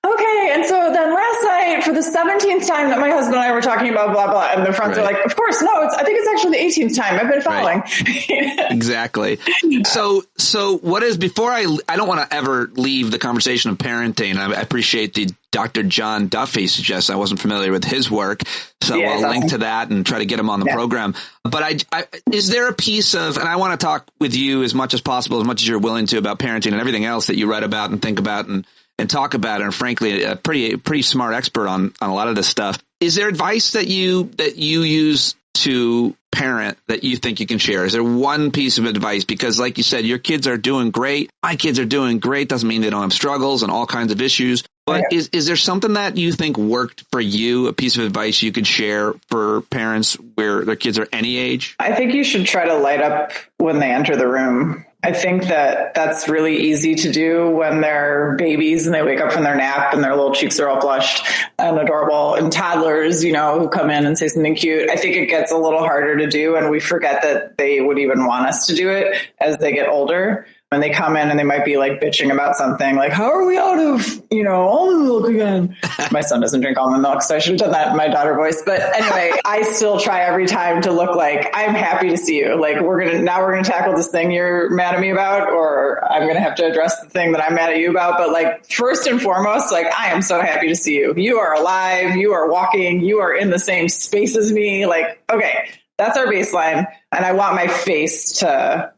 G: okay. And so then last night, for the 17th time that my husband and I were talking about blah, blah, and the fronts are like, of course, no, I think it's actually the 18th time. I've been following.
B: Right. Exactly. So what is, before I don't want to ever leave the conversation of parenting. I appreciate the Dr. John Duffy suggests. I wasn't familiar with his work. So I'll link to that and try to get him on the program. But is there a piece of, and I want to talk with you as much as possible, as much as you're willing to, about parenting and everything else that you write about and think about and talk about, and frankly, a pretty smart expert on a lot of this stuff. Is there advice that you use to parent that you think you can share? Is there one piece of advice? Because like you said, your kids are doing great. My kids are doing great. Doesn't mean they don't have struggles and all kinds of issues. But is there something that you think worked for you, a piece of advice you could share for parents where their kids are any age?
G: I think you should try to light up when they enter the room. I think that's really easy to do when they're babies and they wake up from their nap and their little cheeks are all flushed and adorable, and toddlers, who come in and say something cute. I think it gets a little harder to do, and we forget that they would even want us to do it as they get older. When they come in and they might be like bitching about something like, how are we out of, almond milk again? My son doesn't drink almond milk, so I should have done that in my daughter voice. But anyway, I still try every time to look like I'm happy to see you. Like we're going to tackle this thing you're mad at me about, or I'm going to have to address the thing that I'm mad at you about. But like first and foremost, like I am so happy to see you. You are alive. You are walking. You are in the same space as me. Like, okay, that's our baseline. And I want my face to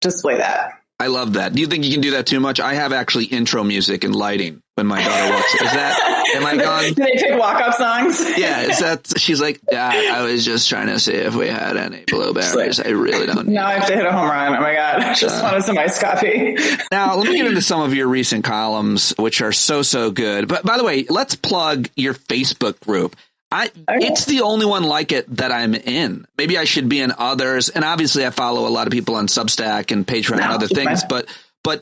G: display that.
B: I love that. Do you think you can do that too much? I have actually intro music and lighting when my daughter walks. Is that, am I gone?
G: Do they pick walk-up songs?
B: Yeah. Is that, she's like, Dad, I was just trying to see if we had any blueberries. I really don't know.
G: Now I have to hit a home run. Oh my God. I just wanted some iced coffee.
B: Now, let me get into some of your recent columns, which are so good. But by the way, let's plug your Facebook group. It's the only one like it that I'm in. Maybe I should be in others. And obviously I follow a lot of people on Substack and Patreon and other things, but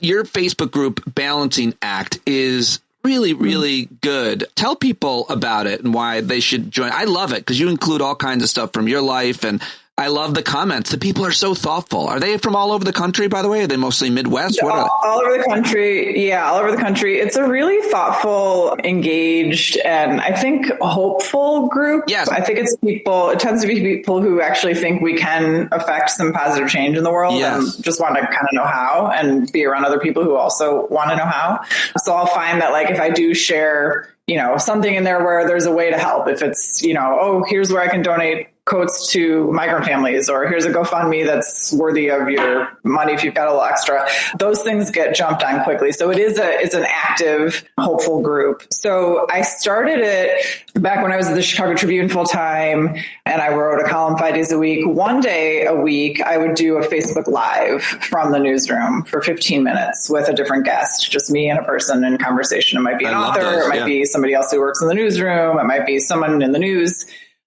B: your Facebook group Balancing Act is really good. Tell people about it and why they should join. I love it because you include all kinds of stuff from your life, and I love the comments. The people are so thoughtful. Are they from all over the country, by the way? Are they mostly Midwest?
G: All over the country. Yeah, all over the country. It's a really thoughtful, engaged, and I think hopeful group.
B: Yes.
G: I think it tends to be people who actually think we can affect some positive change in the world and just want to kind of know how, and be around other people who also want to know how. So I'll find that like if I do share, something in there where there's a way to help, if it's, here's where I can donate coats to migrant families, or here's a GoFundMe that's worthy of your money if you've got a little extra. Those things get jumped on quickly. So it's an active, hopeful group. So I started it back when I was at the Chicago Tribune full time, and I wrote a column 5 days a week. One day a week, I would do a Facebook Live from the newsroom for 15 minutes with a different guest, just me and a person in conversation. It might be an author, it might be somebody else who works in the newsroom, it might be someone in the news.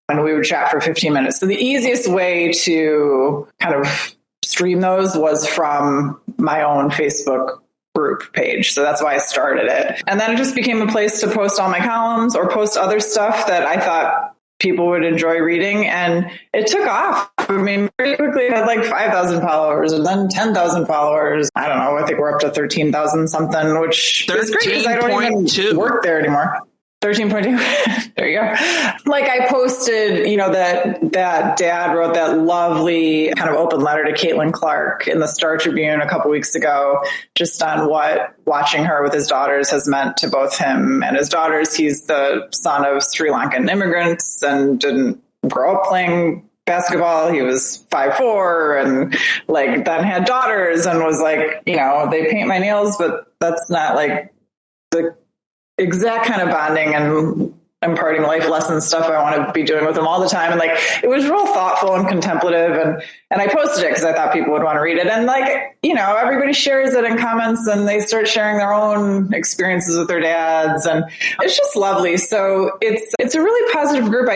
G: And we would chat for 15 minutes. So the easiest way to kind of stream those was from my own Facebook group page. So that's why I started it. And then it just became a place to post all my columns or post other stuff that I thought people would enjoy reading. And it took off. I mean, pretty quickly I had like 5,000 followers and then 10,000 followers. I don't know. I think we're up to 13,000 something, which is great because I don't even work there anymore. 13.2. There you go. Like I posted, that dad wrote that lovely kind of open letter to Caitlin Clark in the Star Tribune a couple weeks ago, just on what watching her with his daughters has meant to both him and his daughters. He's the son of Sri Lankan immigrants and didn't grow up playing basketball. He was 5'4" and like then had daughters and was like, they paint my nails, but that's not like the exact kind of bonding and imparting life lesson stuff I want to be doing with them all the time. And like, it was real thoughtful and contemplative. And I posted it because I thought people would want to read it. And like, everybody shares it in comments and they start sharing their own experiences with their dads. And it's just lovely. So it's a really positive group.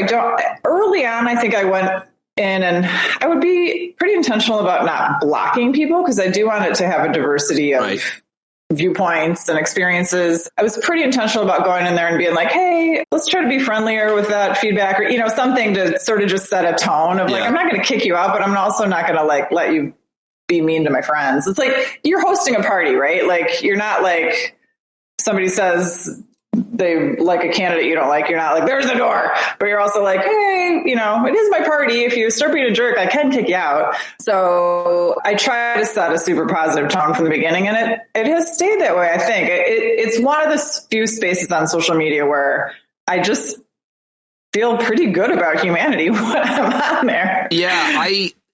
G: Early on, I think I went in and I would be pretty intentional about not blocking people because I do want it to have a diversity of viewpoints and experiences. I was pretty intentional about going in there and being like, hey, let's try to be friendlier with that feedback, or, something to sort of just set a tone of like, I'm not going to kick you out, but I'm also not going to like let you be mean to my friends. It's like you're hosting a party, right? Like you're not like somebody says they like a candidate you don't like. You're not like, there's the door, but you're also like, hey, you know, it is my party. If you start being a jerk, I can kick you out. So I try to set a super positive tone from the beginning, and it has stayed that way. I think it's one of the few spaces on social media where I just feel pretty good about humanity when I'm on there.
B: Yeah,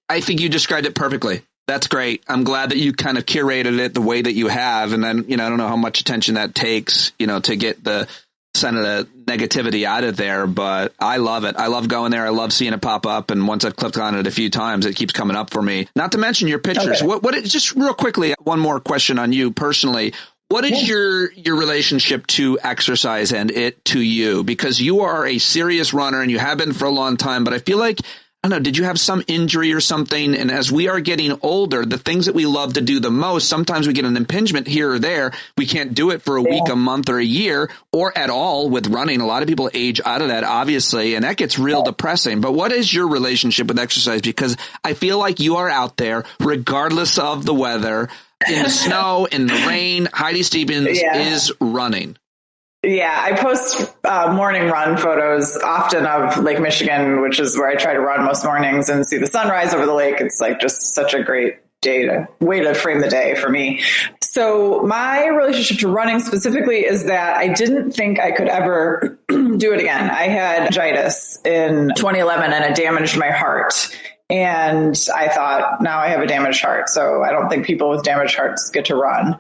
B: I think you described it perfectly. That's great. I'm glad that you kind of curated it the way that you have. And then, you know, I don't know how much attention that takes, you know, to get the some of the negativity out of there, but I love it. I love going there. I love seeing it pop up. And once I've clicked on it a few times, it keeps coming up for me. Not to mention your pictures. Okay. What just real quickly, one more question on you personally. What is your relationship to exercise and it to you? Because you are a serious runner and you have been for a long time, but I feel like, I don't know, did you have some injury or something? And as we are getting older, the things that we love to do the most, sometimes we get an impingement here or there. We can't do it for a week, a month, or a year, or at all with running. A lot of people age out of that, obviously, and that gets real depressing. But what is your relationship with exercise? Because I feel like you are out there, regardless of the weather, in the snow, in the rain. Heidi Stevens is running.
G: Yeah, I post morning run photos often of Lake Michigan, which is where I try to run most mornings and see the sunrise over the lake. It's like just such a great way to frame the day for me. So my relationship to running specifically is that I didn't think I could ever do it again. I had meningitis in 2011 and it damaged my heart. And I thought, now I have a damaged heart, so I don't think people with damaged hearts get to run.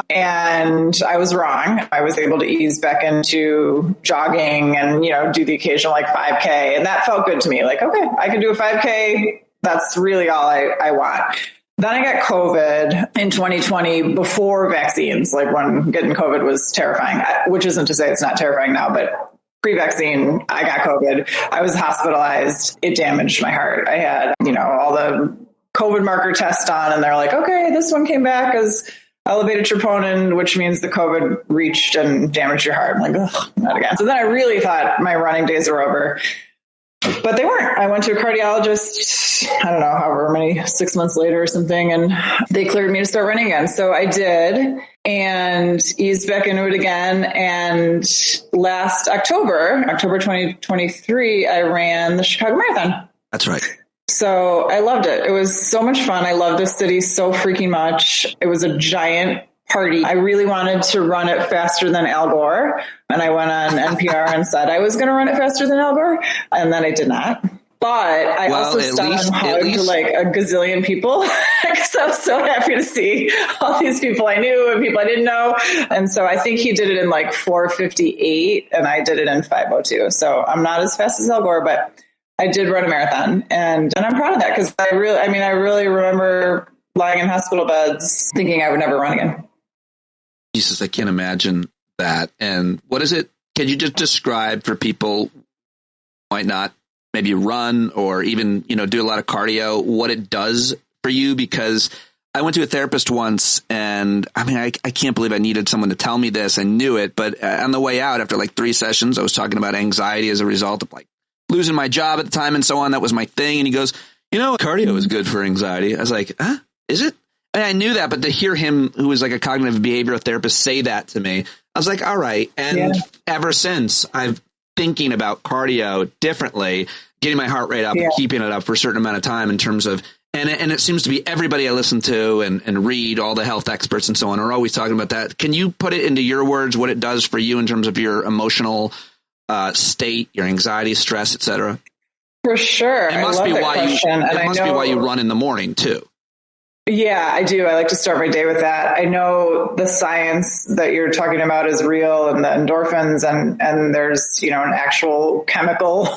G: And I was wrong. I was able to ease back into jogging and, you know, do the occasional like 5K. And that felt good to me. Like, okay, I can do a 5K. That's really all I want. Then I got COVID in 2020 before vaccines, like when getting COVID was terrifying, which isn't to say it's not terrifying now, but pre-vaccine, I got COVID. I was hospitalized. It damaged my heart. I had, you know, all the COVID marker tests on and they're like, okay, this one came back as elevated troponin, which means the COVID reached and damaged your heart. I'm like, ugh, not again. So then I really thought my running days were over, but they weren't. I went to a cardiologist, I don't know, however many, 6 months later or something, and they cleared me to start running again. So I did and eased back into it again. And last October 2023, I ran the Chicago Marathon.
B: That's right.
G: So I loved it. It was so much fun. I love this city so freaking much. It was a giant party. I really wanted to run it faster than Al Gore. And I went on NPR and said I was going to run it faster than Al Gore. And then I did not. But I also stopped and hugged like a gazillion people because I was so happy to see all these people I knew and people I didn't know. And so I think he did it in like 4:58 and I did it in 5:02. So I'm not as fast as Al Gore, but I did run a marathon and I'm proud of that because I really remember lying in hospital beds thinking I would never run again.
B: Jesus, I can't imagine that. And what is it? Can you just describe for people who might not maybe run or even, you know, do a lot of cardio, what it does for you? Because I went to a therapist once and I mean, I can't believe I needed someone to tell me this. I knew it, but on the way out after like 3 sessions, I was talking about anxiety as a result of like losing my job at the time and so on. That was my thing. And he goes, you know, cardio is good for anxiety. I was like, huh? Is it? And I knew that, but to hear him, who was like a cognitive behavioral therapist, say that to me, I was like, all right. And ever since, I've thinking about cardio differently, getting my heart rate up and keeping it up for a certain amount of time in terms of, and it seems to be everybody I listen to and read, all the health experts and so on are always talking about that. Can you put it into your words, what it does for you in terms of your emotional state, your anxiety, stress, etc.?
G: For sure.
B: It must be why you run in the morning too.
G: Yeah, I do. I like to start my day with that. I know the science that you're talking about is real and the endorphins and there's, you know, an actual chemical,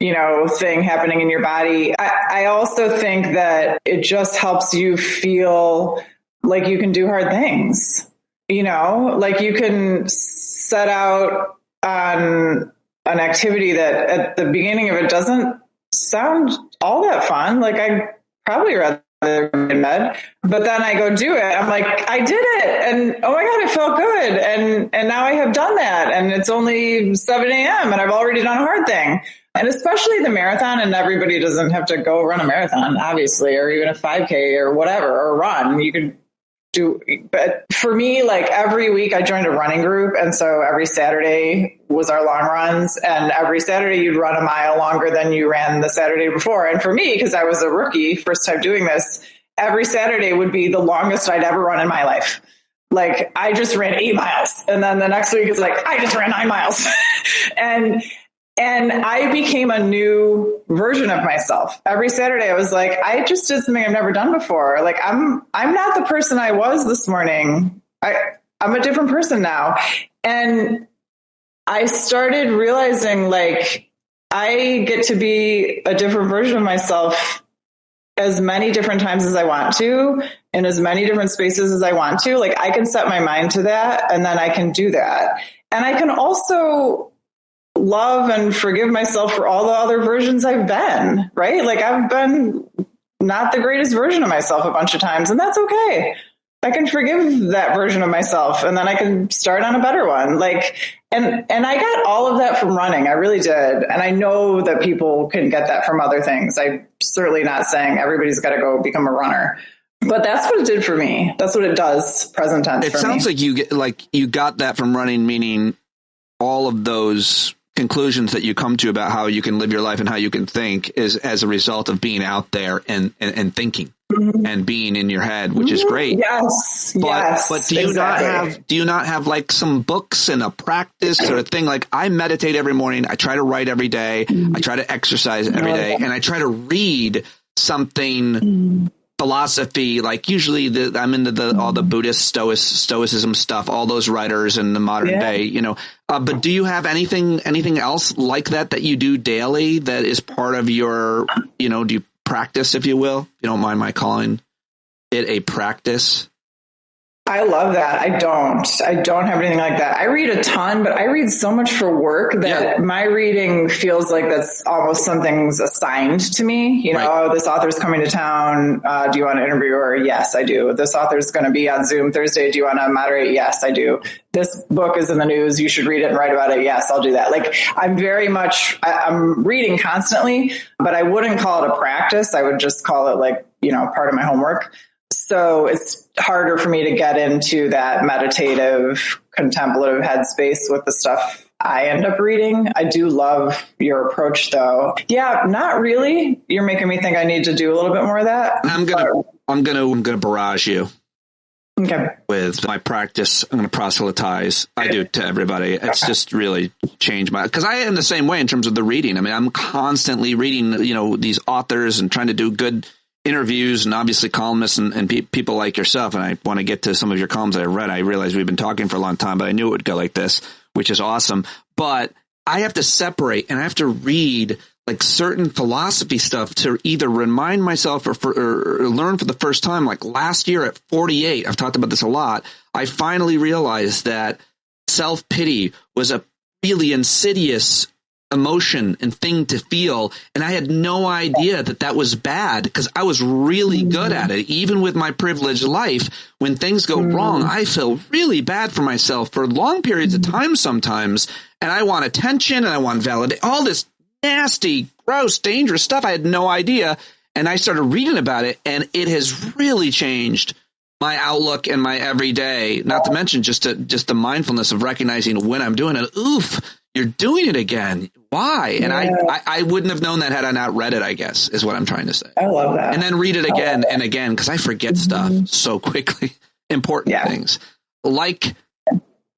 G: you know, thing happening in your body. I also think that it just helps you feel like you can do hard things, you know, like you can set out on an activity that at the beginning of it doesn't sound all that fun. Like I probably rather in bed. But then I go do it. I'm like, I did it. And oh my God, it felt good. And now I have done that. And it's only 7 a.m. and I've already done a hard thing. And especially the marathon, and everybody doesn't have to go run a marathon, obviously, or even a 5K or whatever, or run. You could do, but for me, like every week I joined a running group. And so every Saturday was our long runs. And every Saturday you'd run a mile longer than you ran the Saturday before. And for me, because I was a rookie, first time doing this, every Saturday would be the longest I'd ever run in my life. Like I just ran 8 miles. And then the next week it's like, I just ran 9 miles. And I became a new version of myself. Every Saturday I was like, I just did something I've never done before. Like I'm not the person I was this morning. I'm a different person now. And I started realizing like I get to be a different version of myself as many different times as I want to, in as many different spaces as I want to. Like I can set my mind to that and then I can do that. And I can also love and forgive myself for all the other versions I've been, right? Like I've been not the greatest version of myself a bunch of times, and that's okay. I can forgive that version of myself and then I can start on a better one. Like, and I got all of that from running. I really did. And I know that people can get that from other things. I'm certainly not saying everybody's got to go become a runner, but that's what it did for me. That's what it does. Present tense.
B: It sounds like you got that from running, meaning all of those conclusions that you come to about how you can live your life and how you can think is as a result of being out there and thinking and being in your head, which is great.
G: Yes.
B: But do you not have like some books and a practice or a thing? Like I meditate every morning. I try to write every day. I try to exercise every day, and I try to read something philosophy. Like usually I'm into all the Buddhist stoicism stuff, all those writers in the modern day, you know. But do you have anything else like that you do daily that is part of your, you know, do you practice, if you will? If you don't mind my calling it a practice.
G: I love that. I don't have anything like that. I read a ton, but I read so much for work that my reading feels like that's almost something's assigned to me. You know, oh, this author's coming to town. Do you want to interview her? Yes, I do. This author's going to be on Zoom Thursday. Do you want to moderate? Yes, I do. This book is in the news. You should read it and write about it. Yes, I'll do that. Like I'm reading constantly, but I wouldn't call it a practice. I would just call it like, you know, part of my homework. So it's harder for me to get into that meditative, contemplative headspace with the stuff I end up reading. I do love your approach though. Yeah, not really. You're making me think I need to do a little bit more of that.
B: I'm gonna barrage you.
G: Okay.
B: With my practice, I'm going to proselytize. I do to everybody. It's just really changed because I am the same way in terms of the reading. I mean, I'm constantly reading, you know, these authors and trying to do good interviews and obviously columnists and people like yourself. And I want to get to some of your columns that I read. I realized we've been talking for a long time, but I knew it would go like this, which is awesome. But I have to separate and I have to read like certain philosophy stuff to either remind myself or learn for the first time. Like last year at 48, I've talked about this a lot. I finally realized that self-pity was a really insidious emotion and thing to feel. And I had no idea that was bad because I was really good at it. Even with my privileged life, when things go wrong, I feel really bad for myself for long periods of time sometimes. And I want attention and I want validation, all this nasty, gross, dangerous stuff. I had no idea. And I started reading about it and it has really changed my outlook and my everyday, not to mention just the mindfulness of recognizing when I'm doing it. Oof, you're doing it again. Why? And I wouldn't have known that had I not read it, I guess, is what I'm trying to say.
G: I love that.
B: And then read it again and again, because I forget stuff so quickly. Important things. Like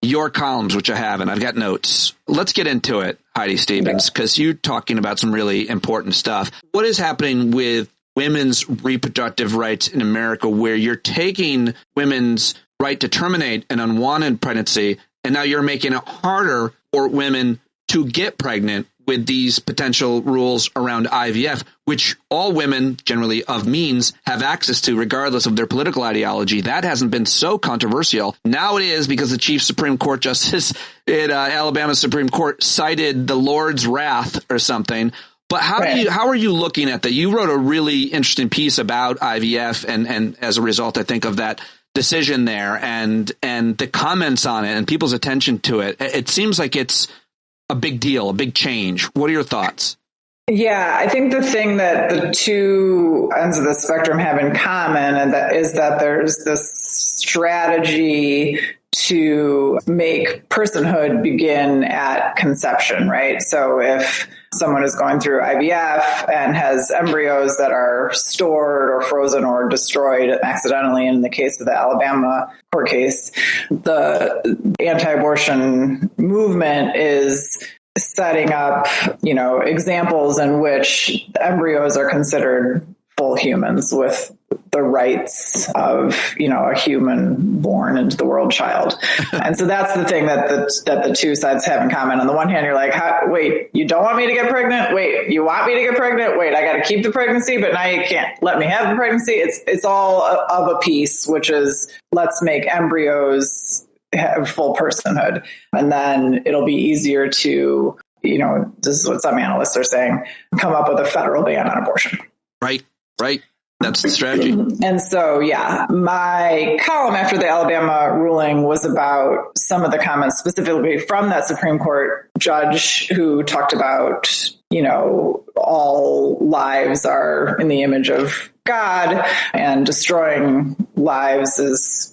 B: your columns, which I have, and I've got notes. Let's get into it, Heidi Stevens, because you're talking about some really important stuff. What is happening with women's reproductive rights in America, where you're taking women's right to terminate an unwanted pregnancy, and now you're making it harder for women to get pregnant with these potential rules around IVF, which all women generally of means have access to regardless of their political ideology. That hasn't been so controversial. Now it is, because the chief Supreme Court justice at Alabama Supreme Court cited the Lord's wrath or something. But how are you looking at that? You wrote a really interesting piece about IVF and as a result, I think, of that decision there and the comments on it and people's attention to it. It seems like it's a big deal, a big change. What are your thoughts?
G: Yeah, I think the thing that the two ends of the spectrum have in common and that is that there's this strategy to make personhood begin at conception, right? So if someone is going through IVF and has embryos that are stored or frozen or destroyed accidentally, in the case of the Alabama court case, the anti-abortion movement is setting up, examples in which embryos are considered full humans with the rights of, a human born into the world child. And so that's the thing that the two sides have in common. On the one hand, you're like, wait, you don't want me to get pregnant? Wait, you want me to get pregnant? Wait, I got to keep the pregnancy, but now you can't let me have the pregnancy. It's all of a piece, which is let's make embryos have full personhood. And then it'll be easier to, this is what some analysts are saying, come up with a federal ban on abortion.
B: Right. That's the strategy.
G: And so, my column after the Alabama ruling was about some of the comments specifically from that Supreme Court judge who talked about, all lives are in the image of God and destroying lives is,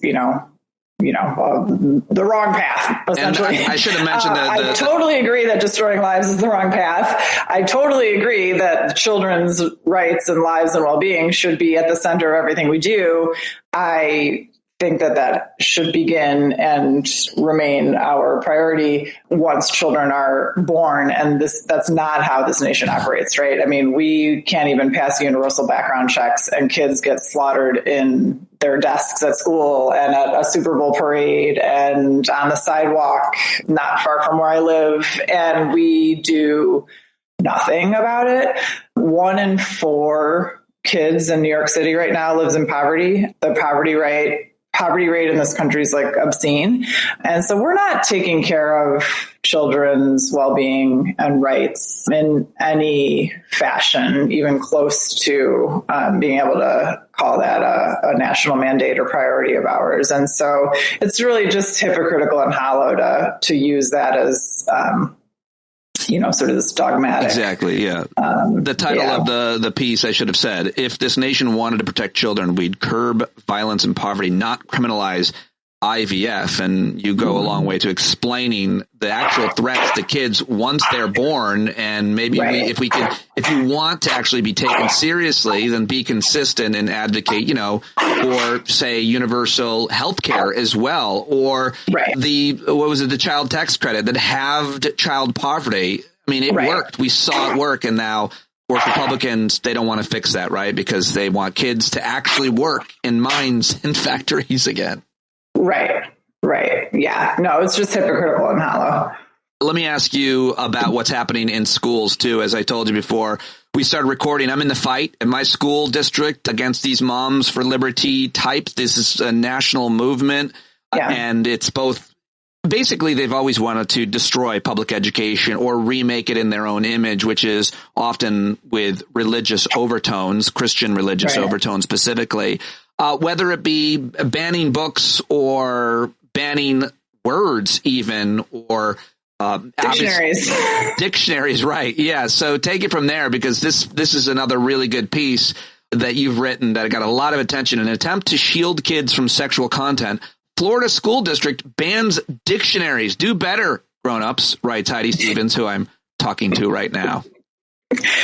G: the wrong path, essentially.
B: And I should have mentioned that.
G: I totally agree that destroying lives is the wrong path. I totally agree that children's rights and lives and well-being should be at the center of everything we do. I think that should begin and remain our priority once children are born. And that's not how this nation operates, right? I mean, we can't even pass universal background checks and kids get slaughtered in their desks at school and at a Super Bowl parade and on the sidewalk not far from where I live. And we do nothing about it. 1 in 4 kids in New York City right now lives in poverty. The poverty rate in this country is like obscene. And so we're not taking care of children's well-being and rights in any fashion, even close to being able to call that a national mandate or priority of ours. And so it's really just hypocritical and hollow to use that as sort of this dogmatic.
B: Exactly, yeah. The title of the piece, I should have said, if this nation wanted to protect children, we'd curb violence and poverty, not criminalize IVF. And you go a long way to explaining the actual threats to kids once they're born. And maybe if you want to actually be taken seriously, then be consistent and advocate, for say universal health care as well, or the child tax credit that halved child poverty. I mean, it worked. We saw it work. And now, of course, Republicans, they don't want to fix that, right? Because they want kids to actually work in mines and factories again. Right. Yeah. No, it's just hypocritical and hollow. Let me ask you about what's happening in schools, too. As I told you before, we started recording. I'm in the fight in my school district against these Moms for Liberty types. This is a national movement, and it's both. Basically, they've always wanted to destroy public education or remake it in their own image, which is often with religious overtones, Christian religious overtones specifically. Whether it be banning books or banning words even, or dictionaries, right. Yeah. So take it from there, because this is another really good piece that you've written that got a lot of attention. An attempt to shield kids from sexual content. Florida school district bans dictionaries. Do better, grown-ups, writes Heidi Stevens, who I'm talking to right now.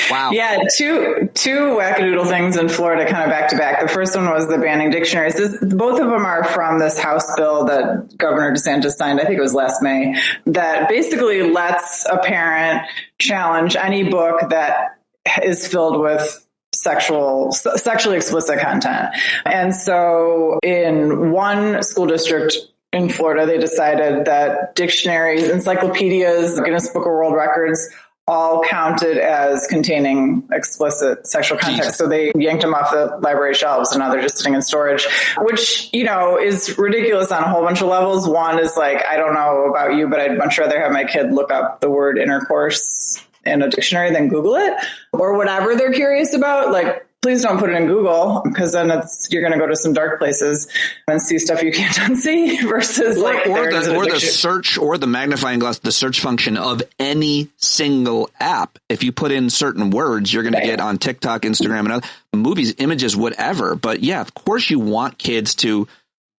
B: Wow.
G: Yeah, two wackadoodle things in Florida kind of back to back. The first one was the banning dictionaries. Both of them are from this House bill that Governor DeSantis signed, I think it was last May, that basically lets a parent challenge any book that is filled with sexually explicit content. And so in one school district in Florida, they decided that dictionaries, encyclopedias, Guinness Book of World Records, all counted as containing explicit sexual content. So they yanked them off the library shelves, and now they're just sitting in storage, which, is ridiculous on a whole bunch of levels. One is like, I don't know about you, but I'd much rather have my kid look up the word intercourse in a dictionary, then Google it, or whatever they're curious about. Like, please don't put it in Google, because then you're going to go to some dark places and see stuff you can't unsee versus
B: or the search or the magnifying glass, the search function of any single app. If you put in certain words, you're going to get on TikTok, Instagram, and other movies, images, whatever. But yeah, of course you want kids to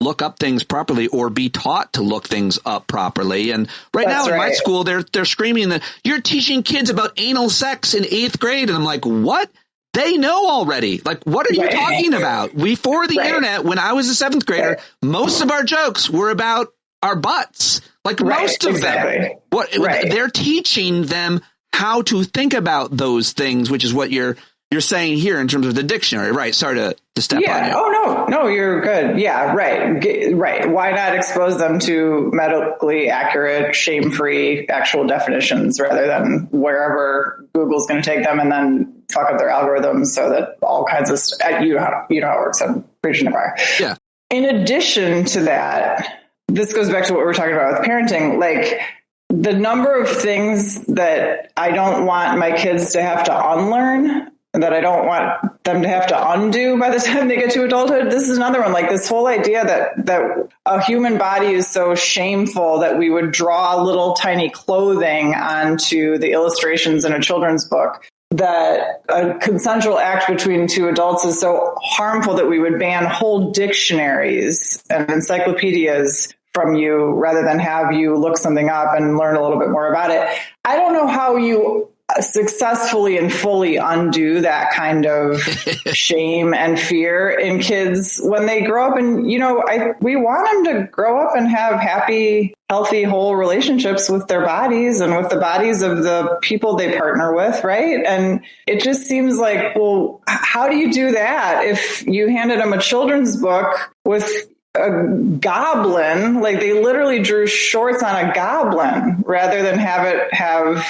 B: look up things properly or be taught to look things up properly. And now in my school, they're screaming that you're teaching kids about anal sex in 8th grade. And I'm like, what? They know already. Like, what are you talking about? Before the internet, when I was a 7th grader, most of our jokes were about our butts. Like most of them. They're teaching them how to think about those things, which is what you're saying here in terms of the dictionary. Right. Sorry to step on you.
G: Oh, no, you're good. Yeah, right. Why not expose them to medically accurate, shame-free actual definitions rather than wherever Google's going to take them and then fuck up their algorithms so that all kinds of you know how it works. I'm preaching to the choir.
B: Yeah.
G: In addition to that, this goes back to what we were talking about with parenting. Like, the number of things that I don't want my kids to have to unlearn, that I don't want them to have to undo by the time they get to adulthood. This is another one, like this whole idea that a human body is so shameful that we would draw little tiny clothing onto the illustrations in a children's book, that a consensual act between two adults is so harmful that we would ban whole dictionaries and encyclopedias from you rather than have you look something up and learn a little bit more about it. I don't know how you successfully and fully undo that kind of shame and fear in kids when they grow up. And, we want them to grow up and have happy, healthy, whole relationships with their bodies and with the bodies of the people they partner with. Right. And it just seems like, well, how do you do that if you handed them a children's book with a goblin? Like, they literally drew shorts on a goblin rather than have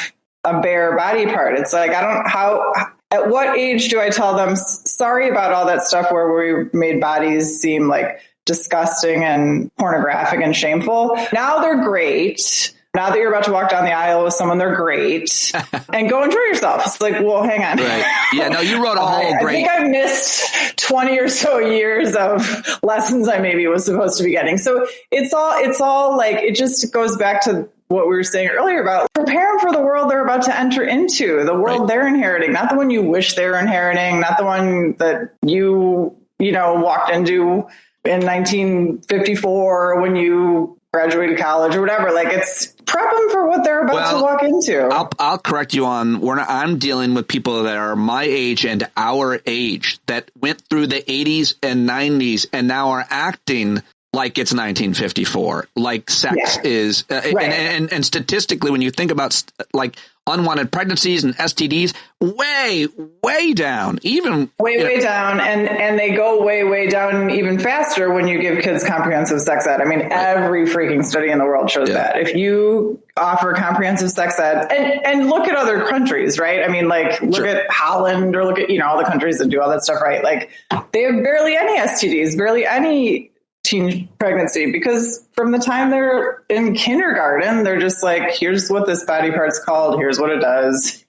G: a bare body part. It's like, at what age do I tell them, sorry about all that stuff where we made bodies seem like disgusting and pornographic and shameful? Now they're great. Now that you're about to walk down the aisle with someone, they're great. And go enjoy yourself. It's like, well, hang on.
B: Right. Yeah, no, you wrote a whole great...
G: I think I missed 20 or so years of lessons I maybe was supposed to be getting. So it's all like, it just goes back to what we were saying earlier about preparing for the world they're about to enter into, the world they're inheriting, not the one you wish they were inheriting, not the one that you walked into in 1954 when you graduated college or whatever. Like, it's prep them for what they're about to walk into.
B: I'll correct you on I'm dealing with people that are my age and our age that went through the 80s and 90s and now are acting like it's 1954, like sex is, and statistically, when you think about like unwanted pregnancies and STDs, way down, even way
G: down, and they go way down even faster when you give kids comprehensive sex ed. I mean, every freaking study in the world shows that if you offer comprehensive sex ed, and look at other countries, right? I mean, like look at Holland or look at all the countries that do all that stuff, right? Like they have barely any STDs, barely any teen pregnancy, because from the time they're in kindergarten, they're just like, here's what this body part's called. Here's what it does.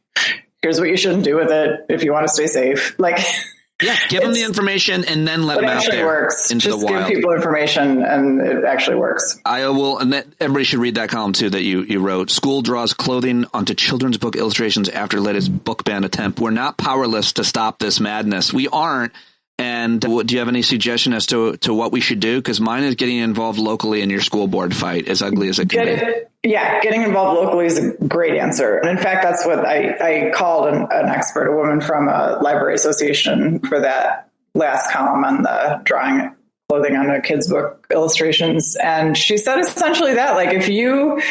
G: Here's what you shouldn't do with it if you want to stay safe. Like,
B: give them the information and then let them out there
G: works.
B: Into
G: just
B: the wild.
G: Give people information and it actually works.
B: I will, and everybody should read that column too that you wrote. School draws clothing onto children's book illustrations after latest book ban attempt. We're not powerless to stop this madness. We aren't. And do you have any suggestion as to what we should do? Because mine is getting involved locally in your school board fight, as ugly as it can be.
G: Yeah, getting involved locally is a great answer. And in fact, that's what I called an expert, a woman from a library association, for that last column on the drawing clothing on a kid's book illustrations. And she said essentially that, like, if you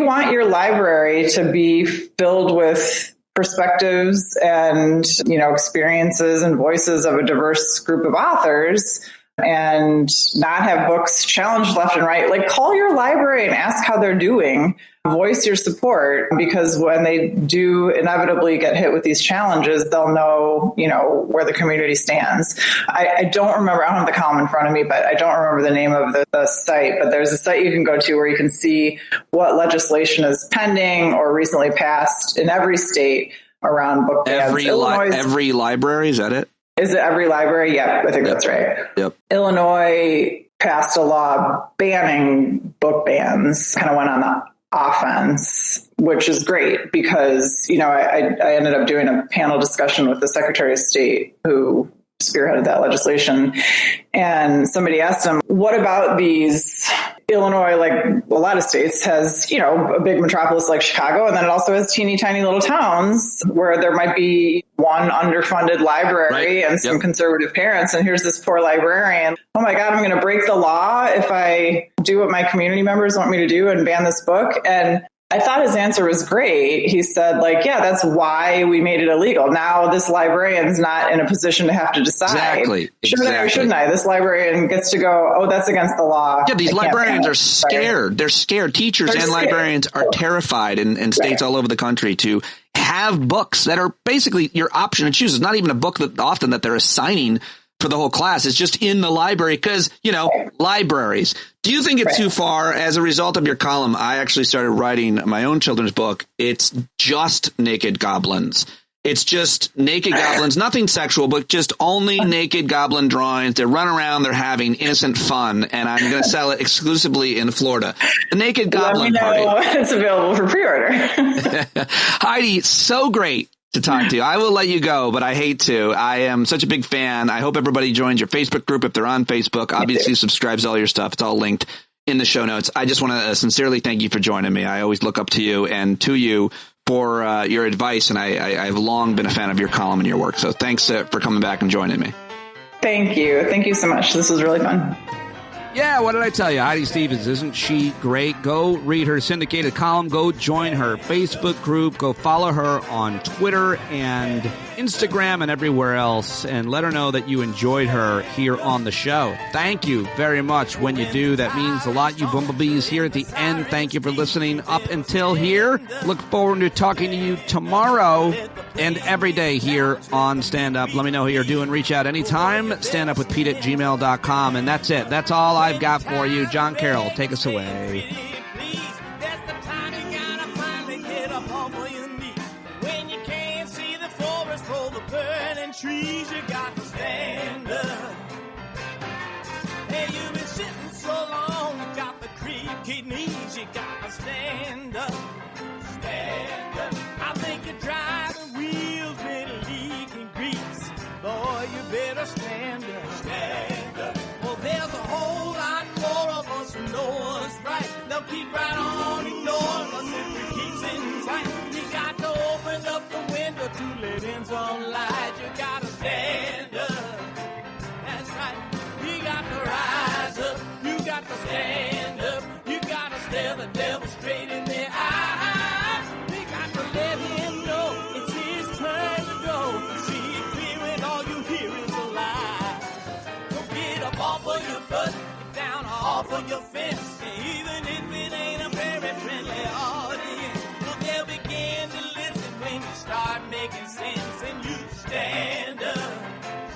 G: want your library to be filled with perspectives and, experiences and voices of a diverse group of authors, and not have books challenged left and right. Like, call your library and ask how they're doing. Voice your support, because when they do inevitably get hit with these challenges, they'll know, where the community stands. I don't remember, I don't have the column in front of me, but I don't remember the name of the site, but there's a site you can go to where you can see what legislation is pending or recently passed in every state around book bans.
B: Every library, is that it?
G: Is it every library? Yep, I think that's right.
B: Yep.
G: Illinois passed a law banning book bans, kind of went on the offense, which is great because, I ended up doing a panel discussion with the Secretary of State who spearheaded that legislation. And somebody asked him, what about these Illinois, like a lot of states, has, a big metropolis like Chicago, and then it also has teeny tiny little towns where there might be one underfunded library and some conservative parents. And here's this poor librarian. Oh my God, I'm going to break the law if I do what my community members want me to do and ban this book. And I thought his answer was great. He said, that's why we made it illegal. Now this librarian's not in a position to have to decide.
B: Exactly.
G: Should I or shouldn't I? This librarian gets to go, oh, that's against the law.
B: Yeah, these librarians are scared. They're scared. Teachers and librarians are terrified in states all over the country to have books that are basically your option to choose. It's not even a book that they're assigning for the whole class. It's just in the library because, libraries. Do you think it's too far? As a result of your column, I actually started writing my own children's book. It's just naked goblins. It's just naked goblins, nothing sexual, but just only naked goblin drawings. They run around, they're having innocent fun, and I'm going to sell it exclusively in Florida. The Naked Goblin Party.
G: It's available for pre-order.
B: Heidi, so great to talk to you. I will let you go, but I hate to. I am such a big fan. I hope everybody joins your Facebook group if they're on Facebook. Obviously, subscribes to all your stuff. It's all linked in the show notes. I just want to sincerely thank you for joining me. I always look up to you and to you for your advice, and I've long been a fan of your column and your work. So thanks for coming back and joining me.
G: Thank you. Thank you so much. This was really fun.
B: Yeah, what did I tell you? Heidi Stevens, isn't she great? Go read her syndicated column. Go join her Facebook group. Go follow her on Twitter and Instagram and everywhere else. And let her know that you enjoyed her here on the show. Thank you very much when you do. That means a lot, you bumblebees here at the end. Thank you for listening up until here. Look forward to talking to you tomorrow and every day here on Stand Up. Let me know how you're doing. Reach out anytime. standupwithpete@gmail.com. And that's it. That's all I've got for you. John Carroll, take us away.
I: When you can't see the forest for the burning trees, you got to stand up. Hey, you've been sitting so long, you got the creaky knees, you got to stand up. Stand up. I think you're driving wheels been leaking grease. Boy, you better stand up. Stand up. Well, there's a whole lot more of us who know what's right. They'll keep right on ignoring us if we keep sitting tight. You got to open up the window to let in some light. You got to stand up. That's right. You got to rise up. You got to stand up. You got to stare the devil straight in the eye. We got to let him know it's his turn to go. See it clear and all you hear is a lie. Don't get up off of your butt, get down off of your fence. Even if it ain't a very friendly audience, well, they'll begin to listen when you start making sense and you stand up.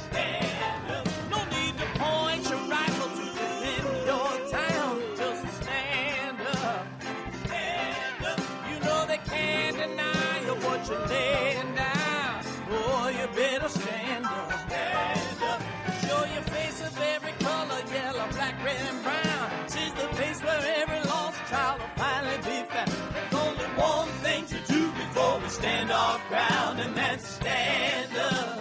I: Stand up. No need to point your rifle to defend your town. Just stand up. Stand up. You know they can't deny you what you're laying down. Boy, you better stand up. Stand up. Show your face of every color, yellow, black, red, and brown. This is the place where every lost child will finally be found. There's only one thing to do before we stand our ground, and that's stand up.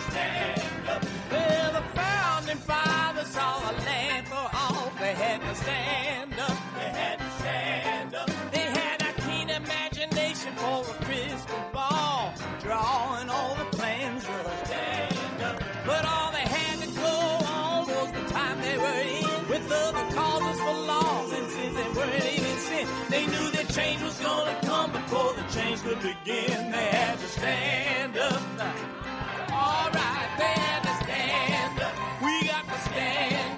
I: Stand up. Well, the founding fathers saw a land for all. They had to stand up. They had to stand up. They had a keen imagination for a crystal ball, drawing all the plans of stand up. But all they had to go on was the time they were in, with other causes for laws, and since they weren't even sin, they knew that change was gonna come before the change could begin. They had to stand up. All right, they had to stand up. We got to stand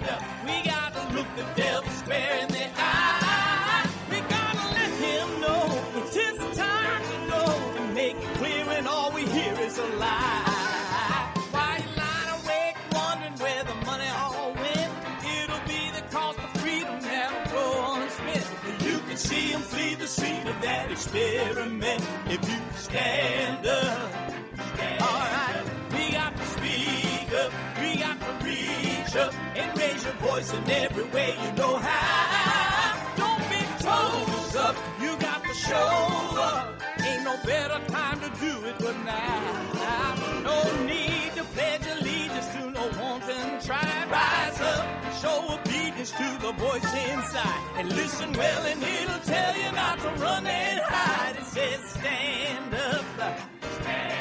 I: the money all went. It'll be the cost of freedom that'll go unspent. You can see him flee the scene of that experiment if you stand up. Alright, we got to speak up, we got to reach up and raise your voice in every way you know how. Don't be toes up, you got to show up. Ain't no better time to do it but now. No need to pledge allegiance to no wanton tribe. Rise up, show obedience to the voice inside, and listen well and it'll tell you not to run and hide. It says stand up, stand